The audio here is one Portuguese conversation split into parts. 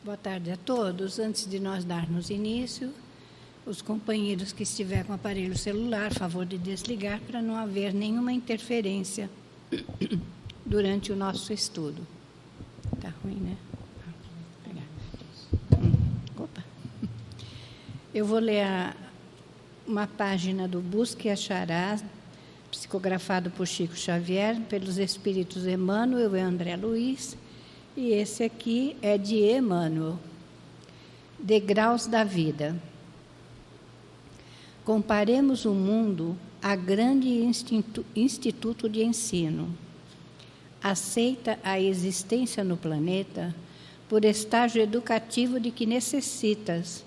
Boa tarde a todos. Antes de nós darmos início, os companheiros que estiver com aparelho celular, favor de desligar para não haver nenhuma interferência durante o nosso estudo. Está ruim, né? Opa. Eu vou ler uma página do Busque e Acharás, psicografado por Chico Xavier, pelos espíritos Emmanuel e André Luiz, e esse aqui é de Emmanuel. Degraus da vida. Comparemos o mundo a grande instituto de ensino. Aceita a existência no planeta por estágio educativo de que necessitas,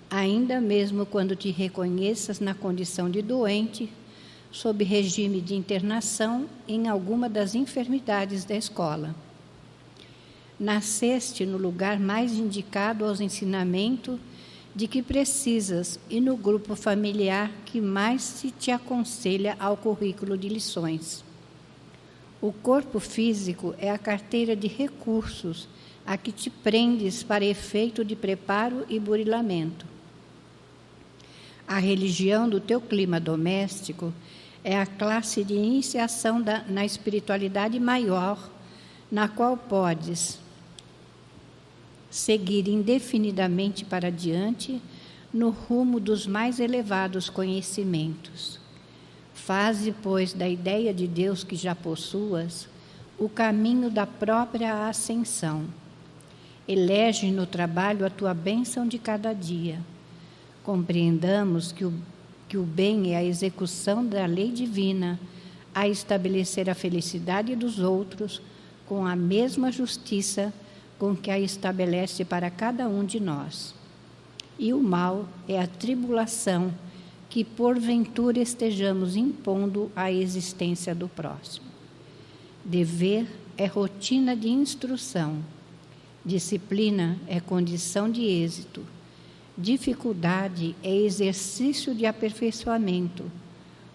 ainda mesmo quando te reconheças na condição de doente, sob regime de internação em alguma das enfermidades da escola. Nasceste no lugar mais indicado aos ensinamentos de que precisas e no grupo familiar que mais se te aconselha ao currículo de lições. O corpo físico é a carteira de recursos a que te prendes para efeito de preparo e burilamento. A religião do teu clima doméstico é a classe de iniciação na espiritualidade maior, na qual podes seguir indefinidamente para diante no rumo dos mais elevados conhecimentos. Faze, pois, da ideia de Deus que já possuas o caminho da própria ascensão. Elege no trabalho a tua bênção de cada dia. Compreendamos que o bem é a execução da lei divina a estabelecer a felicidade dos outros com a mesma justiça com que a estabelece para cada um de nós. E o mal é a tribulação que porventura estejamos impondo à existência do próximo. Dever é rotina de instrução. Disciplina é condição de êxito. Dificuldade é exercício de aperfeiçoamento.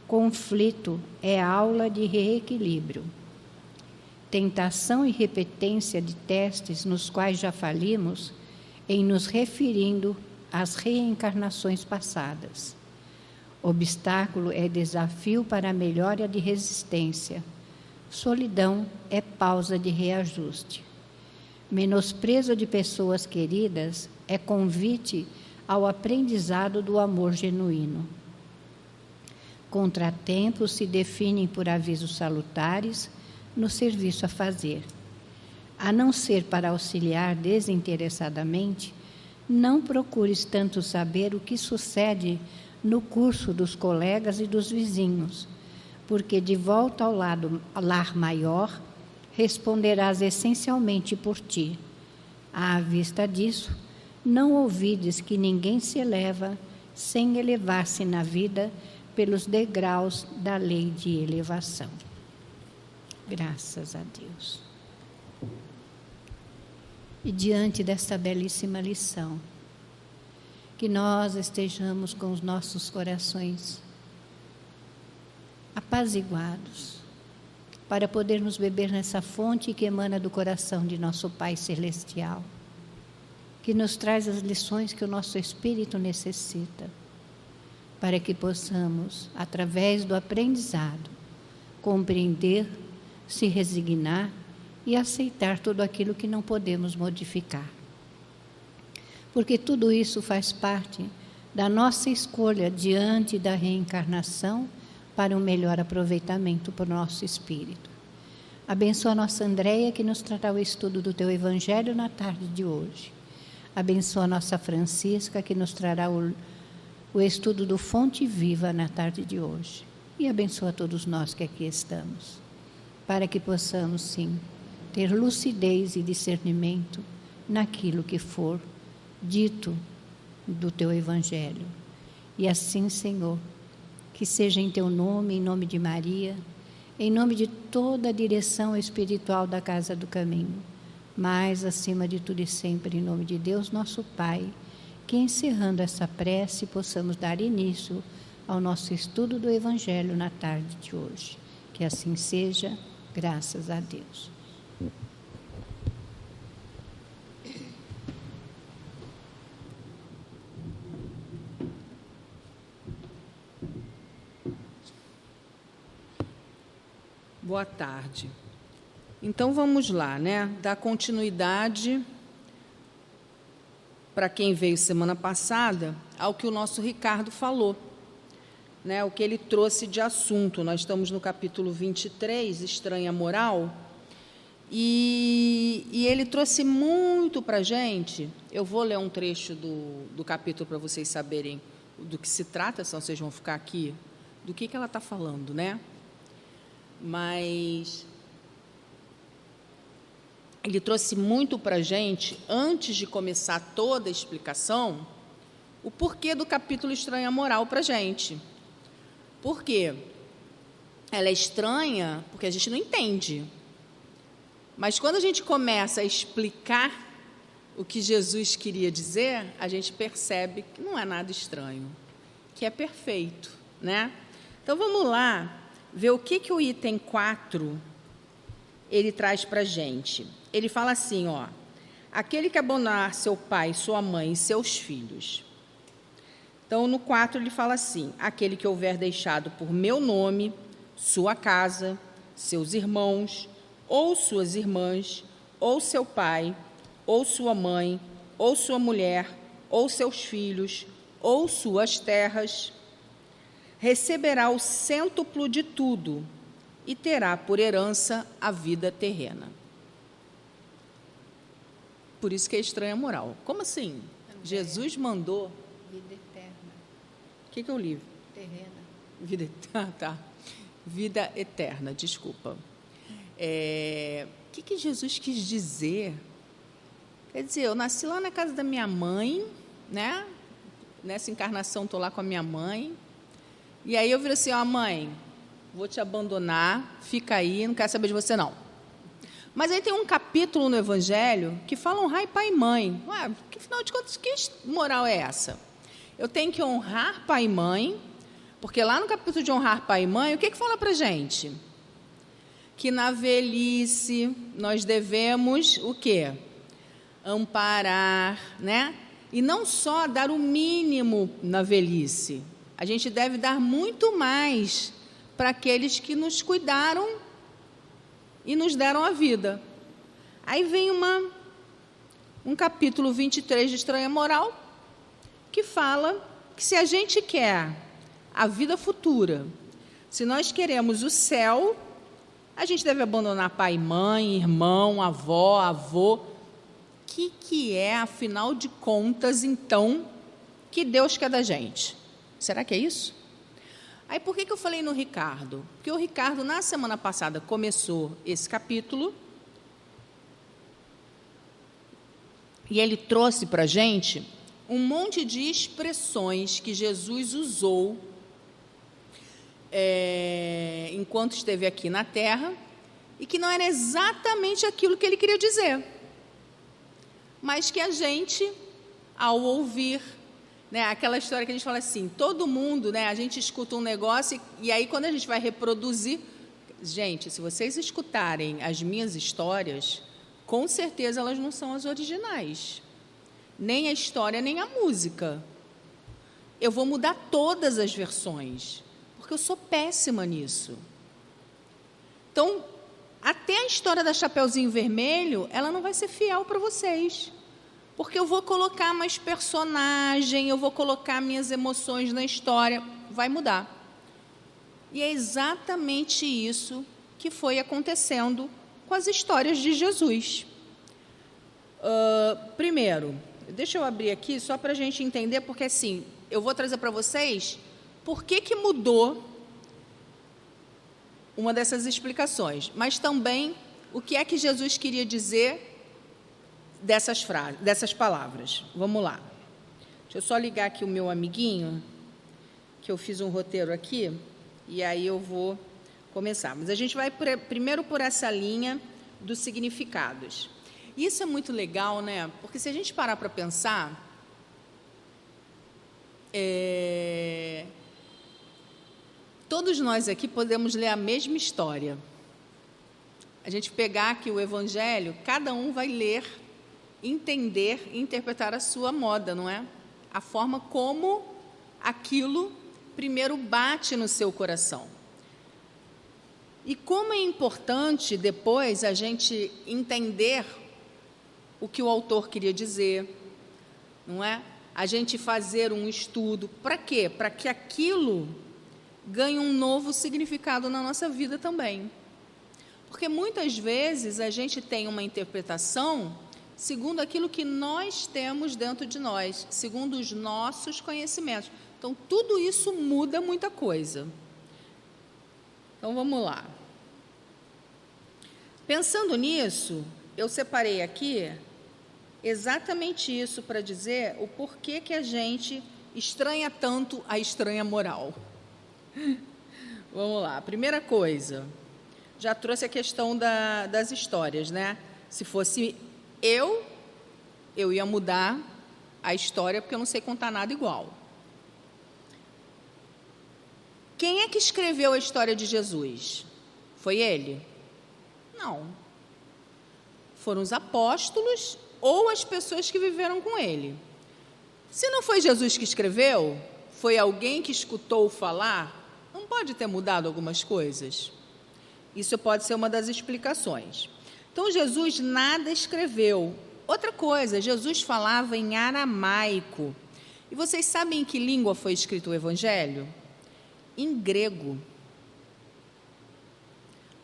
Conflito é aula de reequilíbrio. Tentação e repetência de testes nos quais já falimos, em nos referindo às reencarnações passadas. Obstáculo é desafio para a melhora de resistência. Solidão é pausa de reajuste. Menosprezo de pessoas queridas é convite ao aprendizado do amor genuíno. Contratempos se definem por avisos salutares no serviço a fazer. A não ser para auxiliar desinteressadamente, não procures tanto saber o que sucede no curso dos colegas e dos vizinhos, porque de volta ao lar maior, responderás essencialmente por ti. À vista disso, não ouvides que ninguém se eleva sem elevar-se na vida pelos degraus da lei de elevação. Graças a Deus. E diante desta belíssima lição, que nós estejamos com os nossos corações apaziguados, para podermos beber nessa fonte que emana do coração de nosso Pai Celestial, que nos traz as lições que o nosso espírito necessita, para que possamos, através do aprendizado, compreender, se resignar e aceitar tudo aquilo que não podemos modificar. Porque tudo isso faz parte da nossa escolha diante da reencarnação para um melhor aproveitamento para o nosso espírito. Abençoa a nossa Andréia, que nos trará o estudo do Teu Evangelho na tarde de hoje. Abençoa a nossa Francisca, que nos trará o estudo do Fonte Viva na tarde de hoje. E abençoa a todos nós que aqui estamos, para que possamos, sim, ter lucidez e discernimento naquilo que for dito do Teu Evangelho. E assim, Senhor, que seja em Teu nome, em nome de Maria, em nome de toda a direção espiritual da Casa do Caminho, mas, acima de tudo e sempre, em nome de Deus, nosso Pai, que, encerrando essa prece, possamos dar início ao nosso estudo do Evangelho na tarde de hoje. Que assim seja, graças a Deus. Boa tarde. Então, vamos lá, né? Dar continuidade, para quem veio semana passada, ao que o nosso Ricardo falou, né? O que ele trouxe de assunto. Nós estamos no capítulo 23, Estranha Moral, e ele trouxe muito para a gente. Eu vou ler um trecho do capítulo para vocês saberem do que se trata, senão vocês vão ficar aqui, do que ela está falando, né? Mas ele trouxe muito para a gente, antes de começar toda a explicação, o porquê do capítulo Estranha Moral para a gente. Por quê? Ela é estranha porque a gente não entende. Mas quando a gente começa a explicar o que Jesus queria dizer, a gente percebe que não é nada estranho, que é perfeito, né? Então, vamos lá ver o que o item 4 ele traz para a gente. Ele fala assim, ó, aquele que abandonar seu pai, sua mãe e seus filhos. Então, no 4 ele fala assim, aquele que houver deixado por meu nome, sua casa, seus irmãos, ou suas irmãs, ou seu pai, ou sua mãe, ou sua mulher, ou seus filhos, ou suas terras, receberá o cêntuplo de tudo e terá por herança a vida terrena. Por isso que é estranha moral. Como assim? Jesus mandou... Vida eterna. O que eu li? Terrena. Vida, tá. Vida eterna, desculpa. O que Jesus quis dizer? Quer dizer, eu nasci lá na casa da minha mãe, né? Nessa encarnação estou lá com a minha mãe. E aí eu virei assim, ó, mãe, vou te abandonar, fica aí, não quero saber de você, não. Mas aí tem um capítulo no Evangelho que fala honrar pai e mãe. Ué, que, afinal de contas, que moral é essa? Eu tenho que honrar pai e mãe, porque lá no capítulo de honrar pai e mãe, o que fala para a gente? Que na velhice nós devemos o quê? Amparar, né? E não só dar o mínimo na velhice. A gente deve dar muito mais para aqueles que nos cuidaram e nos deram a vida. Aí vem um capítulo 23 de Estranha Moral, que fala que se a gente quer a vida futura, se nós queremos o céu, a gente deve abandonar pai, mãe, irmão, avó, avô. O que é, afinal de contas, então, que Deus quer da gente? Será que é isso? Aí, por que eu falei no Ricardo? Porque o Ricardo, na semana passada, começou esse capítulo e ele trouxe para a gente um monte de expressões que Jesus usou enquanto esteve aqui na Terra e que não era exatamente aquilo que ele queria dizer, mas que a gente, ao ouvir, né, aquela história que a gente fala assim, todo mundo, né, a gente escuta um negócio e aí quando a gente vai reproduzir, gente, se vocês escutarem as minhas histórias, com certeza elas não são as originais, nem a história, nem a música. Eu vou mudar todas as versões, porque eu sou péssima nisso. Então, até a história da Chapeuzinho Vermelho, ela não vai ser fiel para vocês, porque eu vou colocar mais personagem, eu vou colocar minhas emoções na história, vai mudar. E é exatamente isso que foi acontecendo com as histórias de Jesus. Primeiro, deixa eu abrir aqui só para a gente entender, porque assim, eu vou trazer para vocês por que mudou uma dessas explicações, mas também o que é que Jesus queria dizer dessas frases, dessas palavras. Vamos lá. Deixa eu só ligar aqui o meu amiguinho, que eu fiz um roteiro aqui, e aí eu vou começar. Mas a gente vai primeiro por essa linha dos significados. Isso é muito legal, né? Porque se a gente parar para pensar, todos nós aqui podemos ler a mesma história. A gente pegar aqui o Evangelho, cada um vai ler, entender e interpretar a sua moda, não é? A forma como aquilo primeiro bate no seu coração. E como é importante depois a gente entender o que o autor queria dizer, não é? A gente fazer um estudo. Para quê? Para que aquilo ganhe um novo significado na nossa vida também. Porque muitas vezes a gente tem uma interpretação segundo aquilo que nós temos dentro de nós, segundo os nossos conhecimentos. Então, tudo isso muda muita coisa. Então, vamos lá. Pensando nisso, eu separei aqui exatamente isso para dizer o porquê que a gente estranha tanto a estranha moral. Vamos lá. Primeira coisa, já trouxe a questão das histórias, né? Se fosse eu ia mudar a história, porque eu não sei contar nada igual. Quem é que escreveu a história de Jesus? Foi ele? Não. Foram os apóstolos ou as pessoas que viveram com ele. Se não foi Jesus que escreveu, foi alguém que escutou falar, não pode ter mudado algumas coisas? Isso pode ser uma das explicações. Então, Jesus nada escreveu. Outra coisa, Jesus falava em aramaico. E vocês sabem em que língua foi escrito o Evangelho? Em grego.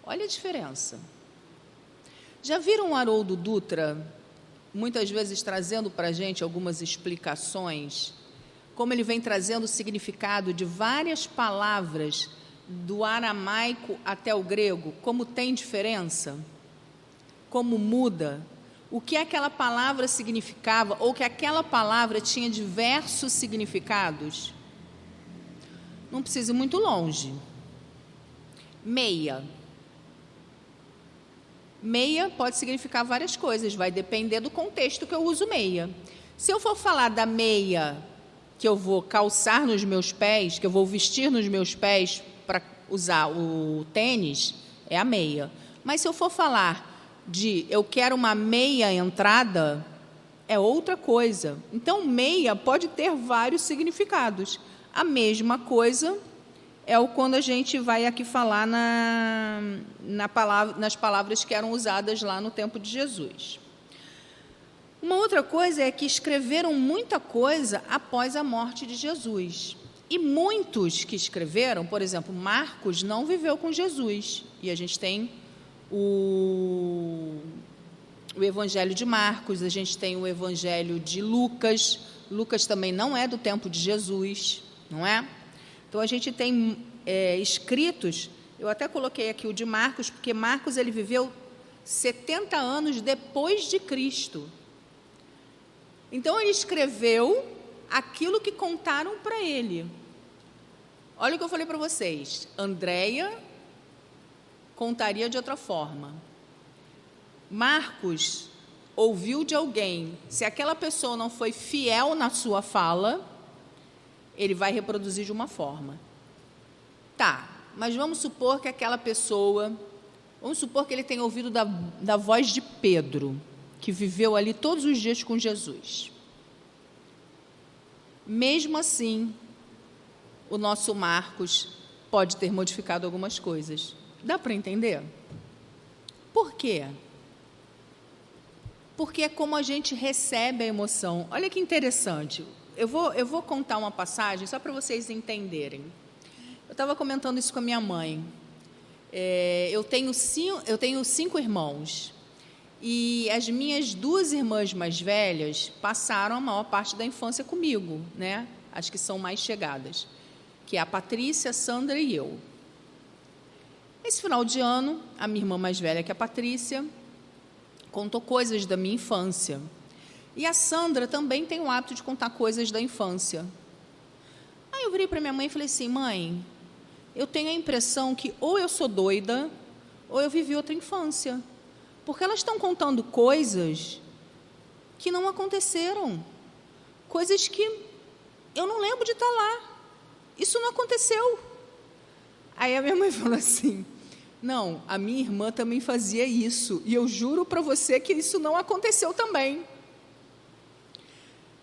Olha a diferença. Já viram o Haroldo Dutra, muitas vezes trazendo para a gente algumas explicações, como ele vem trazendo o significado de várias palavras do aramaico até o grego, como tem diferença, como muda, o que aquela palavra significava, ou que aquela palavra tinha diversos significados? Não precisa ir muito longe. Meia. Meia pode significar várias coisas, vai depender do contexto que eu uso meia. Se eu for falar da meia que eu vou calçar nos meus pés, que eu vou vestir nos meus pés para usar o tênis, é a meia. Mas se eu for falar de eu quero uma meia entrada, é outra coisa. Então, meia pode ter vários significados. A mesma coisa é quando a gente vai aqui falar nas palavras que eram usadas lá no tempo de Jesus. Uma outra coisa é que escreveram muita coisa após a morte de Jesus. E muitos que escreveram, por exemplo, Marcos não viveu com Jesus. E a gente tem o Evangelho de Marcos, a gente tem o Evangelho de Lucas. Lucas também não é do tempo de Jesus, não é? Então, a gente tem escritos, eu até coloquei aqui o de Marcos, porque Marcos ele viveu 70 anos depois de Cristo. Então, ele escreveu aquilo que contaram para ele. Olha o que eu falei para vocês. Andréia contaria de outra forma. Marcos ouviu de alguém. Se aquela pessoa não foi fiel na sua fala, ele vai reproduzir de uma forma. Tá, mas vamos supor que aquela pessoa, vamos supor que ele tenha ouvido da voz de Pedro, que viveu ali todos os dias com Jesus. Mesmo assim, o nosso Marcos pode ter modificado algumas coisas. Dá para entender? Por quê? Porque é como a gente recebe a emoção. Olha que interessante. Eu vou contar uma passagem só para vocês entenderem. Eu estava comentando isso com a minha mãe. Eu tenho 5 irmãos. E as minhas 2 irmãs mais velhas passaram a maior parte da infância comigo, né? As que são mais chegadas, que é a Patrícia, a Sandra e eu. Esse final de ano, a minha irmã mais velha, que é a Patrícia, contou coisas da minha infância. E a Sandra também tem o hábito de contar coisas da infância. Aí eu virei para minha mãe e falei assim: mãe, eu tenho a impressão que ou eu sou doida ou eu vivi outra infância. Porque elas estão contando coisas que não aconteceram. Coisas que eu não lembro de estar lá. Isso não aconteceu. Aí a minha mãe falou assim: não, a minha irmã também fazia isso. E eu juro para você que isso não aconteceu também.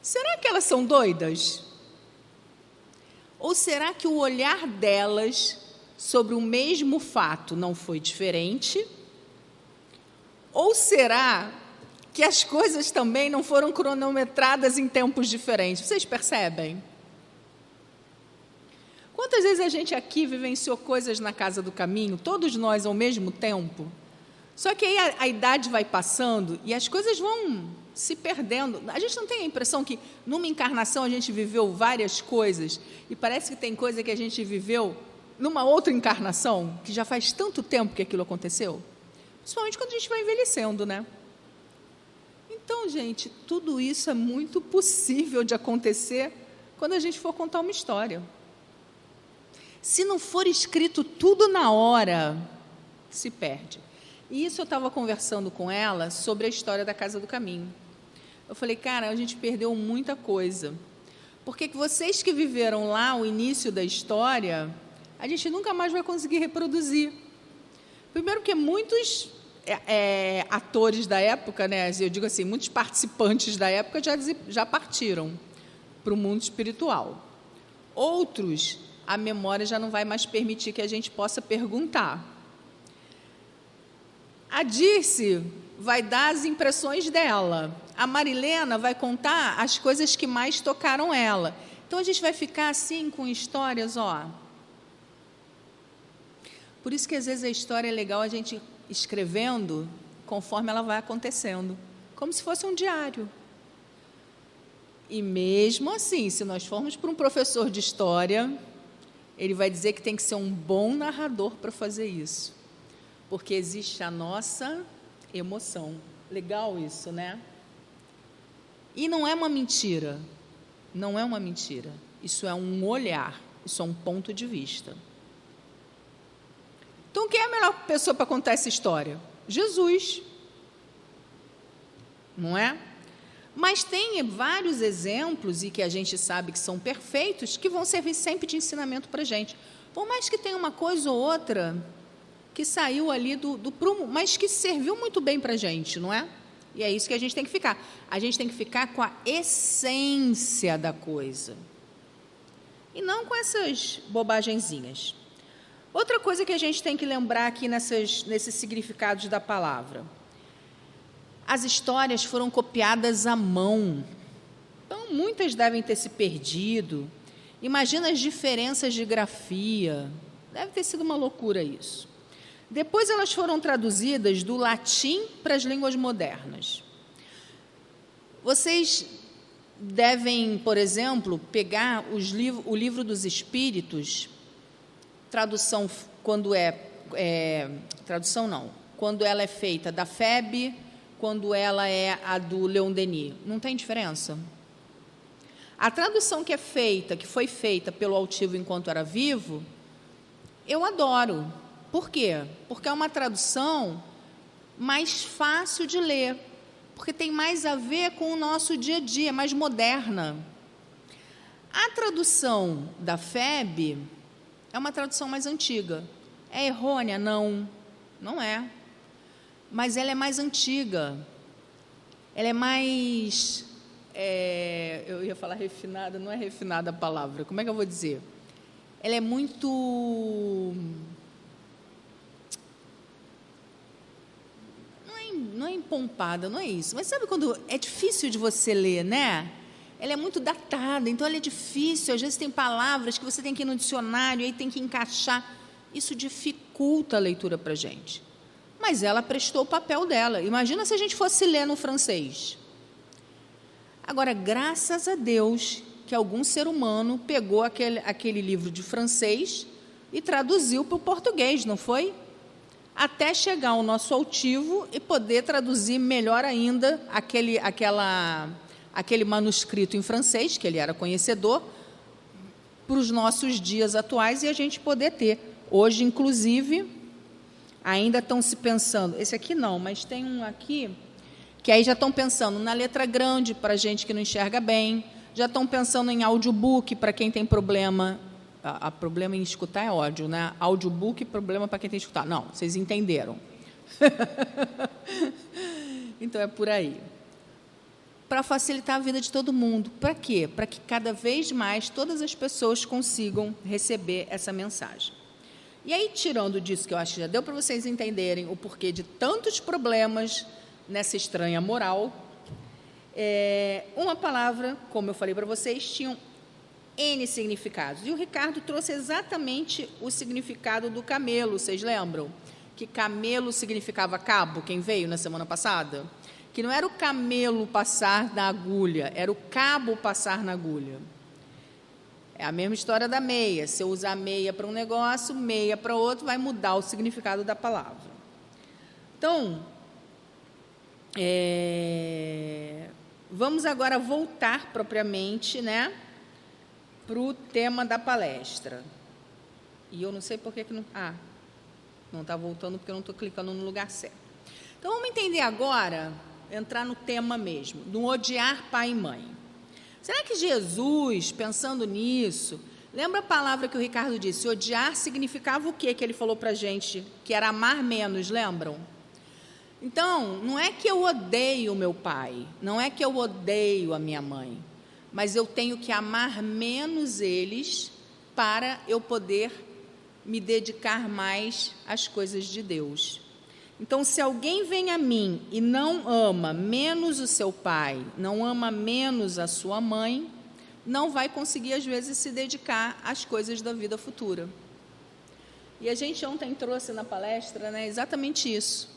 Será que elas são doidas? Ou será que o olhar delas sobre o mesmo fato não foi diferente? Ou será que as coisas também não foram cronometradas em tempos diferentes? Vocês percebem? Quantas vezes a gente aqui vivenciou coisas na Casa do Caminho, todos nós ao mesmo tempo? Só que aí a idade vai passando e as coisas vão se perdendo. A gente não tem a impressão que, numa encarnação, a gente viveu várias coisas e parece que tem coisa que a gente viveu numa outra encarnação, que já faz tanto tempo que aquilo aconteceu? Principalmente quando a gente vai envelhecendo, né? Então, gente, tudo isso é muito possível de acontecer quando a gente for contar uma história. Se não for escrito tudo na hora, se perde. E isso eu estava conversando com ela sobre a história da Casa do Caminho. Eu falei, cara, a gente perdeu muita coisa. Porque vocês que viveram lá o início da história, a gente nunca mais vai conseguir reproduzir. Primeiro porque muitos atores da época, né, eu digo assim, muitos participantes da época já partiram para o mundo espiritual. Outros, a memória já não vai mais permitir que a gente possa perguntar. A Dirce vai dar as impressões dela. A Marilena vai contar as coisas que mais tocaram ela. Então, a gente vai ficar assim com histórias, ó. Por isso que, às vezes, a história é legal a gente escrevendo conforme ela vai acontecendo. Como se fosse um diário. E mesmo assim, se nós formos para um professor de história, ele vai dizer que tem que ser um bom narrador para fazer isso. Porque existe a nossa emoção. Legal isso, né? E não é uma mentira. Não é uma mentira. Isso é um olhar. Isso é um ponto de vista. Então, quem é a melhor pessoa para contar essa história? Jesus. Não é? Mas tem vários exemplos, e que a gente sabe que são perfeitos, que vão servir sempre de ensinamento para a gente. Por mais que tenha uma coisa ou outra que saiu ali do prumo, mas que serviu muito bem para a gente, não é? E é isso que a gente tem que ficar. A gente tem que ficar com a essência da coisa. E não com essas bobagenzinhas. Outra coisa que a gente tem que lembrar aqui nesses significados da palavra. As histórias foram copiadas à mão. Então, muitas devem ter se perdido. Imagina as diferenças de grafia. Deve ter sido uma loucura isso. Depois elas foram traduzidas do latim para as línguas modernas. Vocês devem, por exemplo, pegar o livro dos Espíritos, tradução quando quando ela é feita da FEB, quando ela é a do Leon Denis. Não tem diferença? A tradução que foi feita pelo Altivo enquanto era vivo, eu adoro. Por quê? Porque é uma tradução mais fácil de ler, porque tem mais a ver com o nosso dia a dia, mais moderna. A tradução da FEB é uma tradução mais antiga. É errônea? Não, não é. Mas ela é mais antiga. Ela é mais... eu ia falar refinada, não é refinada a palavra. Como é que eu vou dizer? Ela é muito... Não é empompada, não é isso. Mas sabe quando é difícil de você ler, né? Ela é muito datada, então ela é difícil. Às vezes tem palavras que você tem que ir no dicionário, aí tem que encaixar. Isso dificulta a leitura para a gente. Mas ela prestou o papel dela. Imagina se a gente fosse ler no francês. Agora, graças a Deus que algum ser humano pegou aquele livro de francês e traduziu para o português, não foi? Até chegar ao nosso Altivo e poder traduzir melhor ainda aquele manuscrito em francês, que ele era conhecedor, para os nossos dias atuais e a gente poder ter. Hoje, inclusive, ainda estão se pensando, esse aqui não, mas tem um aqui, que aí já estão pensando na letra grande para a gente que não enxerga bem, já estão pensando em audiobook para quem tem problema. Problema em escutar é ódio, né? Audiobook, problema para quem tem que escutar. Não, vocês entenderam. Então, é por aí. Para facilitar a vida de todo mundo. Para quê? Para que cada vez mais todas as pessoas consigam receber essa mensagem. E aí, tirando disso, que eu acho que já deu para vocês entenderem o porquê de tantos problemas nessa estranha moral, uma palavra, como eu falei para vocês, tinha N significados. E o Ricardo trouxe exatamente o significado do camelo, vocês lembram? Que camelo significava cabo, quem veio na semana passada? Que não era o camelo passar na agulha, era o cabo passar na agulha. É a mesma história da meia. Se eu usar meia para um negócio, meia para outro, vai mudar o significado da palavra. Então, vamos agora voltar propriamente, né, para o tema da palestra. E eu não sei por que não... não está voltando porque eu não estou clicando no lugar certo. Então, vamos entender agora, entrar no tema mesmo, no odiar pai e mãe. Será que Jesus, pensando nisso, lembra a palavra que o Ricardo disse? Odiar significava o quê que ele falou para a gente? Que era amar menos, lembram? Então, não é que eu odeio o meu pai, não é que eu odeio a minha mãe, mas eu tenho que amar menos eles para eu poder me dedicar mais às coisas de Deus. Então, se alguém vem a mim e não ama menos o seu pai, não ama menos a sua mãe, não vai conseguir, às vezes, se dedicar às coisas da vida futura. E a gente ontem trouxe na palestra, né, exatamente isso.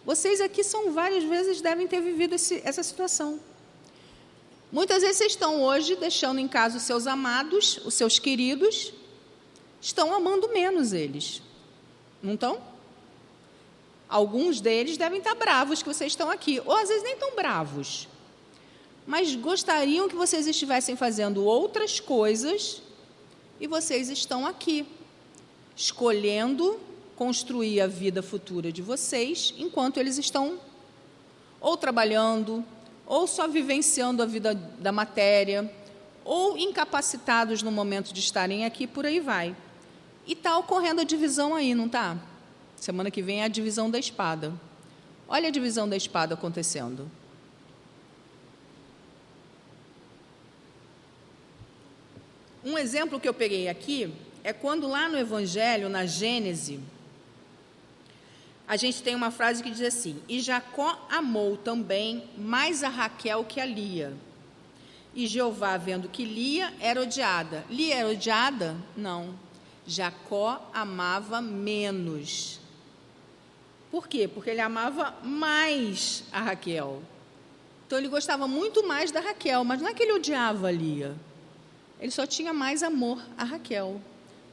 Vocês aqui várias vezes devem ter vivido essa situação. Muitas vezes vocês estão hoje deixando em casa os seus amados, os seus queridos, estão amando menos eles. Não estão? Alguns deles devem estar bravos que vocês estão aqui, ou às vezes nem tão bravos, mas gostariam que vocês estivessem fazendo outras coisas e vocês estão aqui, escolhendo construir a vida futura de vocês, enquanto eles estão ou trabalhando, ou só vivenciando a vida da matéria, ou incapacitados no momento de estarem aqui, por aí vai. E está ocorrendo a divisão aí, não está? Semana que vem é a divisão da espada. Olha a divisão da espada acontecendo. Um exemplo que eu peguei aqui é quando lá no Evangelho, na Gênese, a gente tem uma frase que diz assim: e Jacó amou também mais a Raquel que a Lia. E Jeová, vendo que Lia era odiada. Lia era odiada? Não. Jacó amava menos. Por quê? Porque ele amava mais a Raquel. Então, ele gostava muito mais da Raquel, mas não é que ele odiava a Lia. Ele só tinha mais amor a Raquel.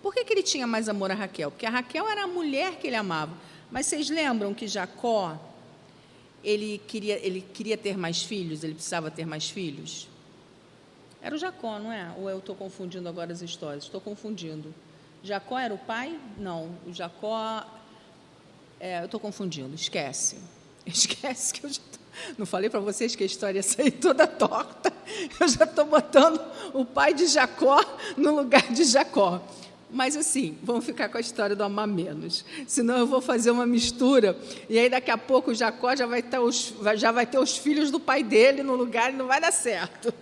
Por que ele tinha mais amor a Raquel? Porque a Raquel era a mulher que ele amava. Mas vocês lembram que Jacó, ele queria ter mais filhos? Ele precisava ter mais filhos? Era o Jacó, não é? Ou eu estou confundindo agora as histórias? Estou confundindo. Jacó era o pai? Não, o Jacó... eu estou confundindo, esquece. Esquece que eu já não falei para vocês que a história ia sair toda torta. Eu já estou botando o pai de Jacó no lugar de Jacó. Mas, assim, vamos ficar com a história do amar menos. Senão eu vou fazer uma mistura, e aí daqui a pouco o Jacó já vai ter os filhos do pai dele no lugar e não vai dar certo.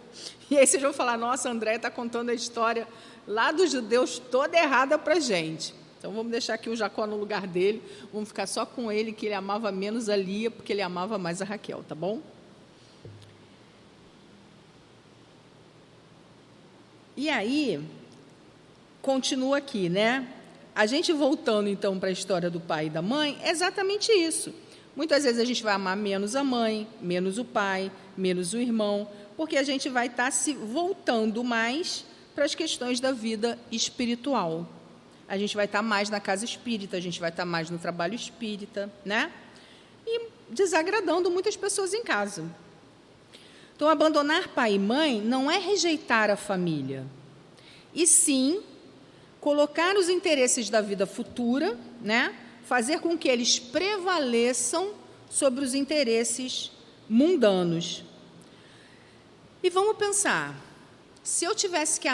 E aí vocês vão falar: nossa, a Andréia está contando a história lá dos judeus toda errada para a gente. Então, vamos deixar aqui o Jacó no lugar dele, vamos ficar só com ele, que ele amava menos a Lia, porque ele amava mais a Raquel, tá bom? E aí, continua aqui, né? A gente voltando, então, para a história do pai e da mãe, é exatamente isso. Muitas vezes a gente vai amar menos a mãe, menos o pai, menos o irmão, porque a gente vai estar se voltando mais para as questões da vida espiritual. A gente vai estar mais na casa espírita, a gente vai estar mais no trabalho espírita, né? E desagradando muitas pessoas em casa. Então, abandonar pai e mãe não é rejeitar a família, e sim colocar os interesses da vida futura, né? Fazer com que eles prevaleçam sobre os interesses mundanos. E vamos pensar, se eu tivesse que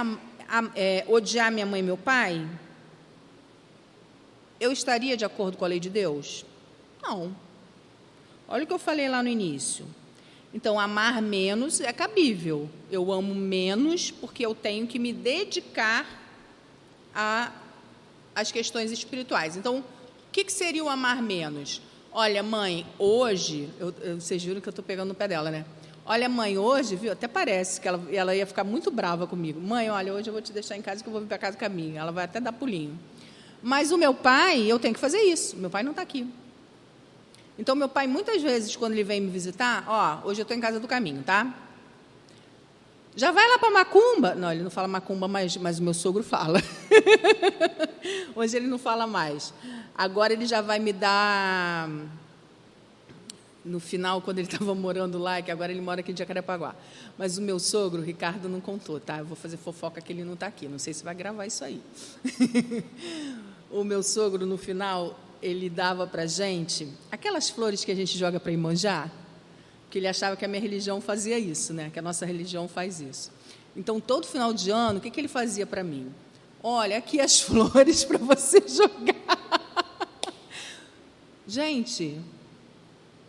odiar minha mãe e meu pai, eu estaria de acordo com a lei de Deus? Não. Olha o que eu falei lá no início. Então, amar menos é cabível. Eu amo menos porque eu tenho que me dedicar as questões espirituais. Então, o que seria o amar menos? Olha, mãe, hoje... vocês viram que eu estou pegando no pé dela, né? Olha, mãe, hoje, viu? Até parece que ela ia ficar muito brava comigo. Mãe, olha, hoje eu vou te deixar em casa que eu vou vir para casa com a minha. Ela vai até dar pulinho. Mas o meu pai, eu tenho que fazer isso. Meu pai não está aqui. Então, meu pai, muitas vezes, quando ele vem me visitar, hoje eu estou em casa do caminho, tá? Já vai lá para Macumba. Não, ele não fala Macumba, mas o meu sogro fala. Hoje ele não fala mais. Agora ele já vai me dar... No final, quando ele estava morando lá, que agora ele mora aqui em Jacarepaguá. Mas o meu sogro, o Ricardo, não contou, tá? Eu vou fazer fofoca que ele não está aqui. Não sei se vai gravar isso aí. O meu sogro, no final, ele dava para a gente aquelas flores que a gente joga para Iemanjá, porque ele achava que a minha religião fazia isso, né? Que a nossa religião faz isso. Então, todo final de ano, o que ele fazia para mim? Olha, aqui as flores para você jogar. Gente,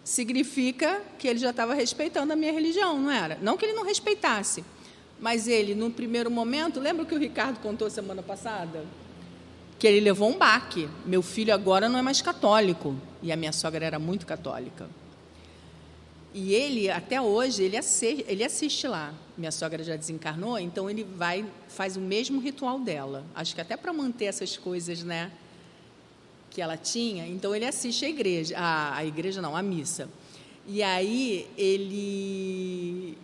significa que ele já estava respeitando a minha religião, não era? Não que ele não respeitasse, mas ele, no primeiro momento, lembra o que o Ricardo contou semana passada? Que ele levou um baque. Meu filho agora não é mais católico, e a minha sogra era muito católica. E ele, até hoje, ele assiste lá. Minha sogra já desencarnou, então ele faz o mesmo ritual dela. Acho que até para manter essas coisas, né, que ela tinha. Então, ele assiste a igreja. A igreja não, a missa. E aí, ele,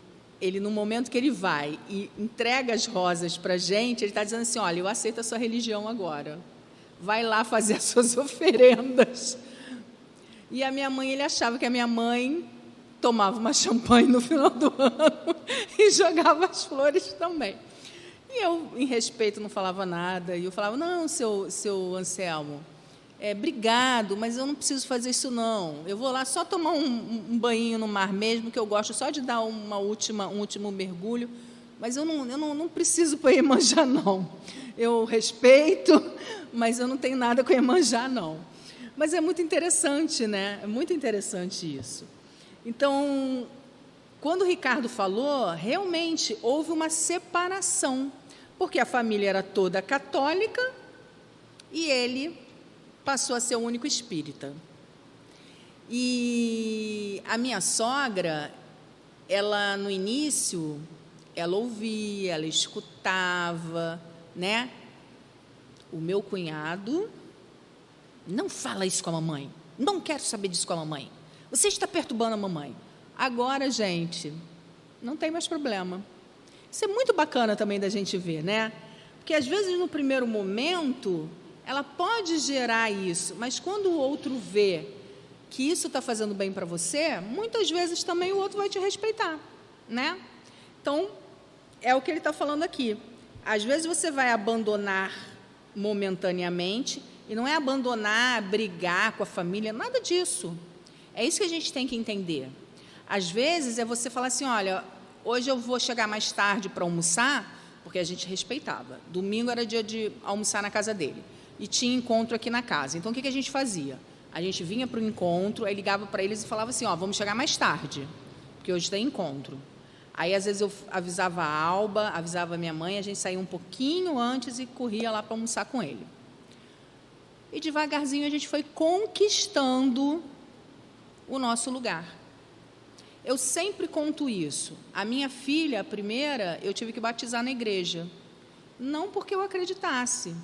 no momento que ele vai e entrega as rosas para a gente, ele está dizendo assim, olha, eu aceito a sua religião agora. Vai lá fazer as suas oferendas. E a minha mãe, ele achava que a minha mãe tomava uma champanhe no final do ano e jogava as flores também. E eu, em respeito, não falava nada. E eu falava, não, seu Anselmo, obrigado, mas eu não preciso fazer isso, não. Eu vou lá só tomar um banho no mar mesmo, que eu gosto só de dar um último mergulho, mas eu não preciso para Iemanjá, não. Eu respeito, mas eu não tenho nada com Iemanjá, não. Mas é muito interessante, né? É muito interessante isso. Então, quando o Ricardo falou, realmente houve uma separação, porque a família era toda católica e ele passou a ser o único espírita. E a minha sogra, ela, no início, ela ouvia, ela escutava, né? O meu cunhado, não fala isso com a mamãe, não quero saber disso com a mamãe. Você está perturbando a mamãe. Agora, gente, não tem mais problema. Isso é muito bacana também da gente ver, né? Porque, às vezes, no primeiro momento, ela pode gerar isso, mas quando o outro vê que isso está fazendo bem para você, muitas vezes também o outro vai te respeitar, né? Então, é o que ele está falando aqui. Às vezes, você vai abandonar momentaneamente, e não é abandonar, brigar com a família, nada disso. É isso que a gente tem que entender. Às vezes, é você falar assim, olha, hoje eu vou chegar mais tarde para almoçar, porque a gente respeitava. Domingo era dia de almoçar na casa dele. E tinha encontro aqui na casa. Então, o que a gente fazia? A gente vinha para o encontro, aí ligava para eles e falava assim, vamos chegar mais tarde, porque hoje tem encontro. Aí, às vezes, eu avisava a Alba, avisava a minha mãe, a gente saía um pouquinho antes e corria lá para almoçar com ele. E, devagarzinho, a gente foi conquistando o nosso lugar. Eu sempre conto isso. A minha filha, a primeira, eu tive que batizar na igreja. Não porque eu acreditasse,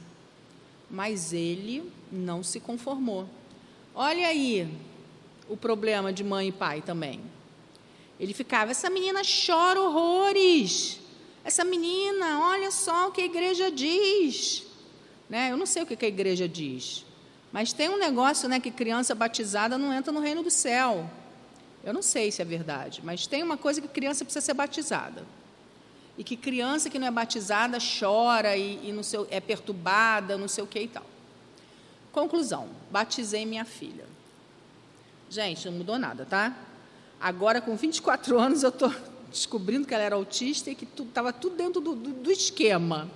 mas ele não se conformou. Olha aí o problema de mãe e pai também. Ele ficava, essa menina chora horrores. Essa menina, olha só o que a igreja diz. Né? Eu não sei o que a igreja diz. Mas tem um negócio, né, que criança batizada não entra no reino do céu. Eu não sei se é verdade, mas tem uma coisa que criança precisa ser batizada. E que criança que não é batizada chora e não sei, é perturbada, não sei o que e tal. Conclusão, batizei minha filha. Gente, não mudou nada, tá? Agora, com 24 anos, eu estou descobrindo que ela era autista e que estava tudo dentro do esquema.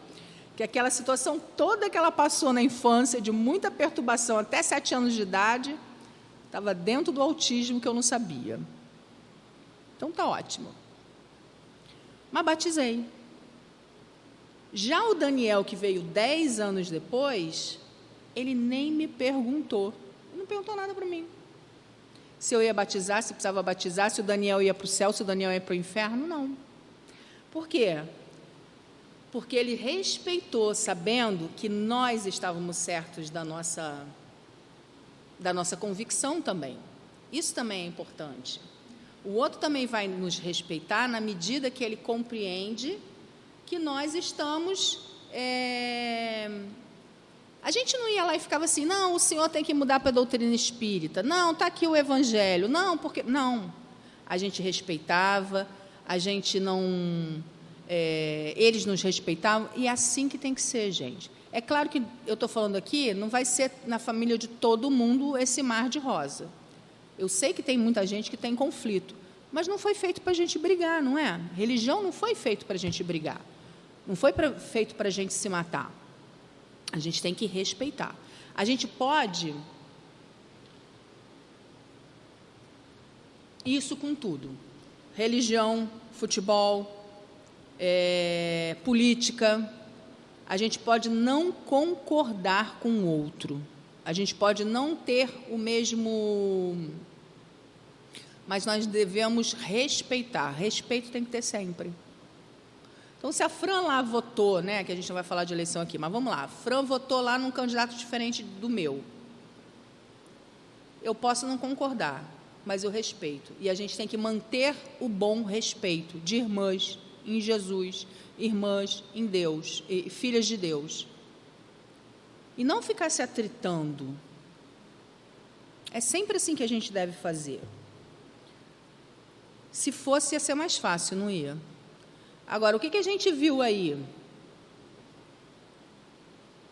Que aquela situação toda que ela passou na infância, de muita perturbação até 7 anos de idade, estava dentro do autismo que eu não sabia. Então, está ótimo. Mas batizei. Já o Daniel, que veio 10 anos depois, Ele nem me perguntou. Ele não perguntou nada para mim. Se eu ia batizar, se precisava batizar, se o Daniel ia para o céu, se o Daniel ia para o inferno, não. Por quê? Porque ele respeitou, sabendo que nós estávamos certos da nossa convicção também. Isso também é importante. O outro também vai nos respeitar na medida que ele compreende que nós estamos... A gente não ia lá e ficava assim, não, o senhor tem que mudar para a doutrina espírita, não, está aqui o evangelho, não, porque... Não, a gente respeitava, a gente não... eles nos respeitavam, e é assim que tem que ser, gente. É claro que eu estou falando aqui, não vai ser na família de todo mundo esse mar de rosa. Eu sei que tem muita gente que tem conflito, mas não foi feito para a gente brigar, não é? Religião não foi feito para a gente brigar, não foi feito para a gente se matar. A gente tem que respeitar. A gente pode... Isso com tudo. Religião, futebol, política. A gente pode não concordar com o outro. A gente pode não ter o mesmo... Mas nós devemos respeitar. Respeito tem que ter sempre. Então, se a Fran lá votou, né, que a gente não vai falar de eleição aqui, mas vamos lá, a Fran votou lá num candidato diferente do meu. Eu posso não concordar, mas eu respeito. E a gente tem que manter o bom respeito de irmãs em Jesus, irmãs em Deus, e filhas de Deus. E não ficar se atritando. É sempre assim que a gente deve fazer. Se fosse, ia ser mais fácil, não ia? Agora, o que a gente viu aí?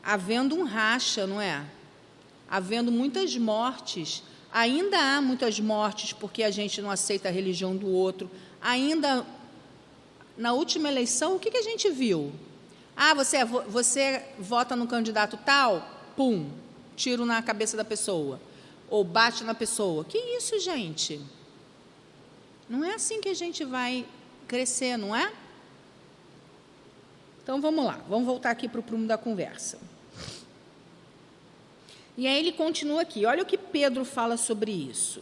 Havendo um racha, não é? Havendo muitas mortes. Ainda há muitas mortes porque a gente não aceita a religião do outro. Ainda, na última eleição, o que a gente viu? Ah, você vota no candidato tal? Pum, tiro na cabeça da pessoa. Ou bate na pessoa. Que isso, gente? Não é assim que a gente vai crescer, não é? Então, vamos lá, vamos voltar aqui para o prumo da conversa. E aí ele continua aqui, olha o que Pedro fala sobre isso.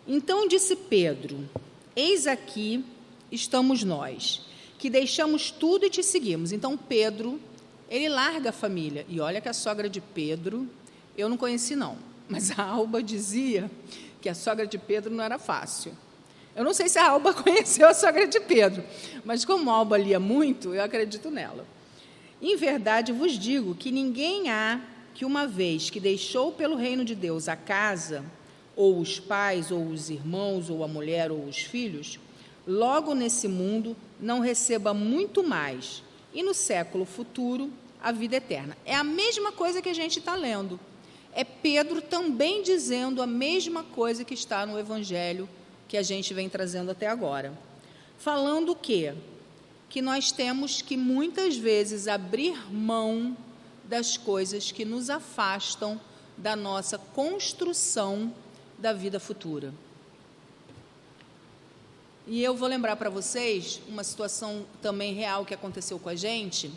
Então disse Pedro, eis aqui estamos nós, que deixamos tudo e te seguimos. Então Pedro, ele larga a família. E olha que a sogra de Pedro, eu não conheci não, mas a Alba dizia que a sogra de Pedro não era fácil. Eu não sei se a Alba conheceu a sogra de Pedro, mas como a Alba lia muito, eu acredito nela. Em verdade vos digo que ninguém há que, uma vez que deixou pelo reino de Deus a casa, ou os pais, ou os irmãos, ou a mulher, ou os filhos, logo nesse mundo não receba muito mais, e no século futuro a vida eterna. É a mesma coisa que a gente está lendo. É Pedro também dizendo a mesma coisa que está no Evangelho que a gente vem trazendo até agora. Falando o quê? Que nós temos que, muitas vezes, abrir mão das coisas que nos afastam da nossa construção da vida futura. E eu vou lembrar para vocês uma situação também real que aconteceu com a gente.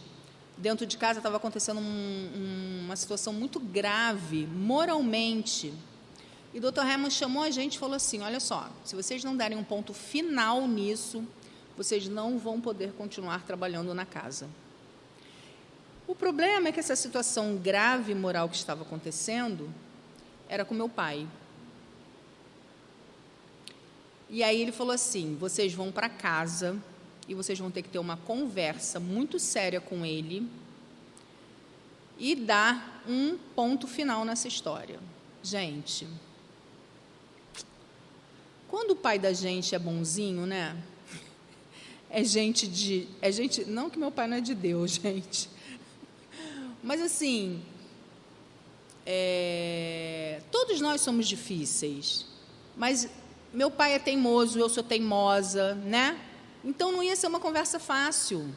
Dentro de casa estava acontecendo uma situação muito grave, moralmente. E o Dr. Herman chamou a gente e falou assim, olha só, se vocês não derem um ponto final nisso, vocês não vão poder continuar trabalhando na casa. O problema é que essa situação grave moral que estava acontecendo era com meu pai. E aí ele falou assim, vocês vão para casa e vocês vão ter que ter uma conversa muito séria com ele e dar um ponto final nessa história. Gente, quando o pai da gente é bonzinho, né? Não que meu pai não é de Deus, gente. Mas, assim, todos nós somos difíceis. Mas meu pai é teimoso, eu sou teimosa, né? Então, não ia ser uma conversa fácil.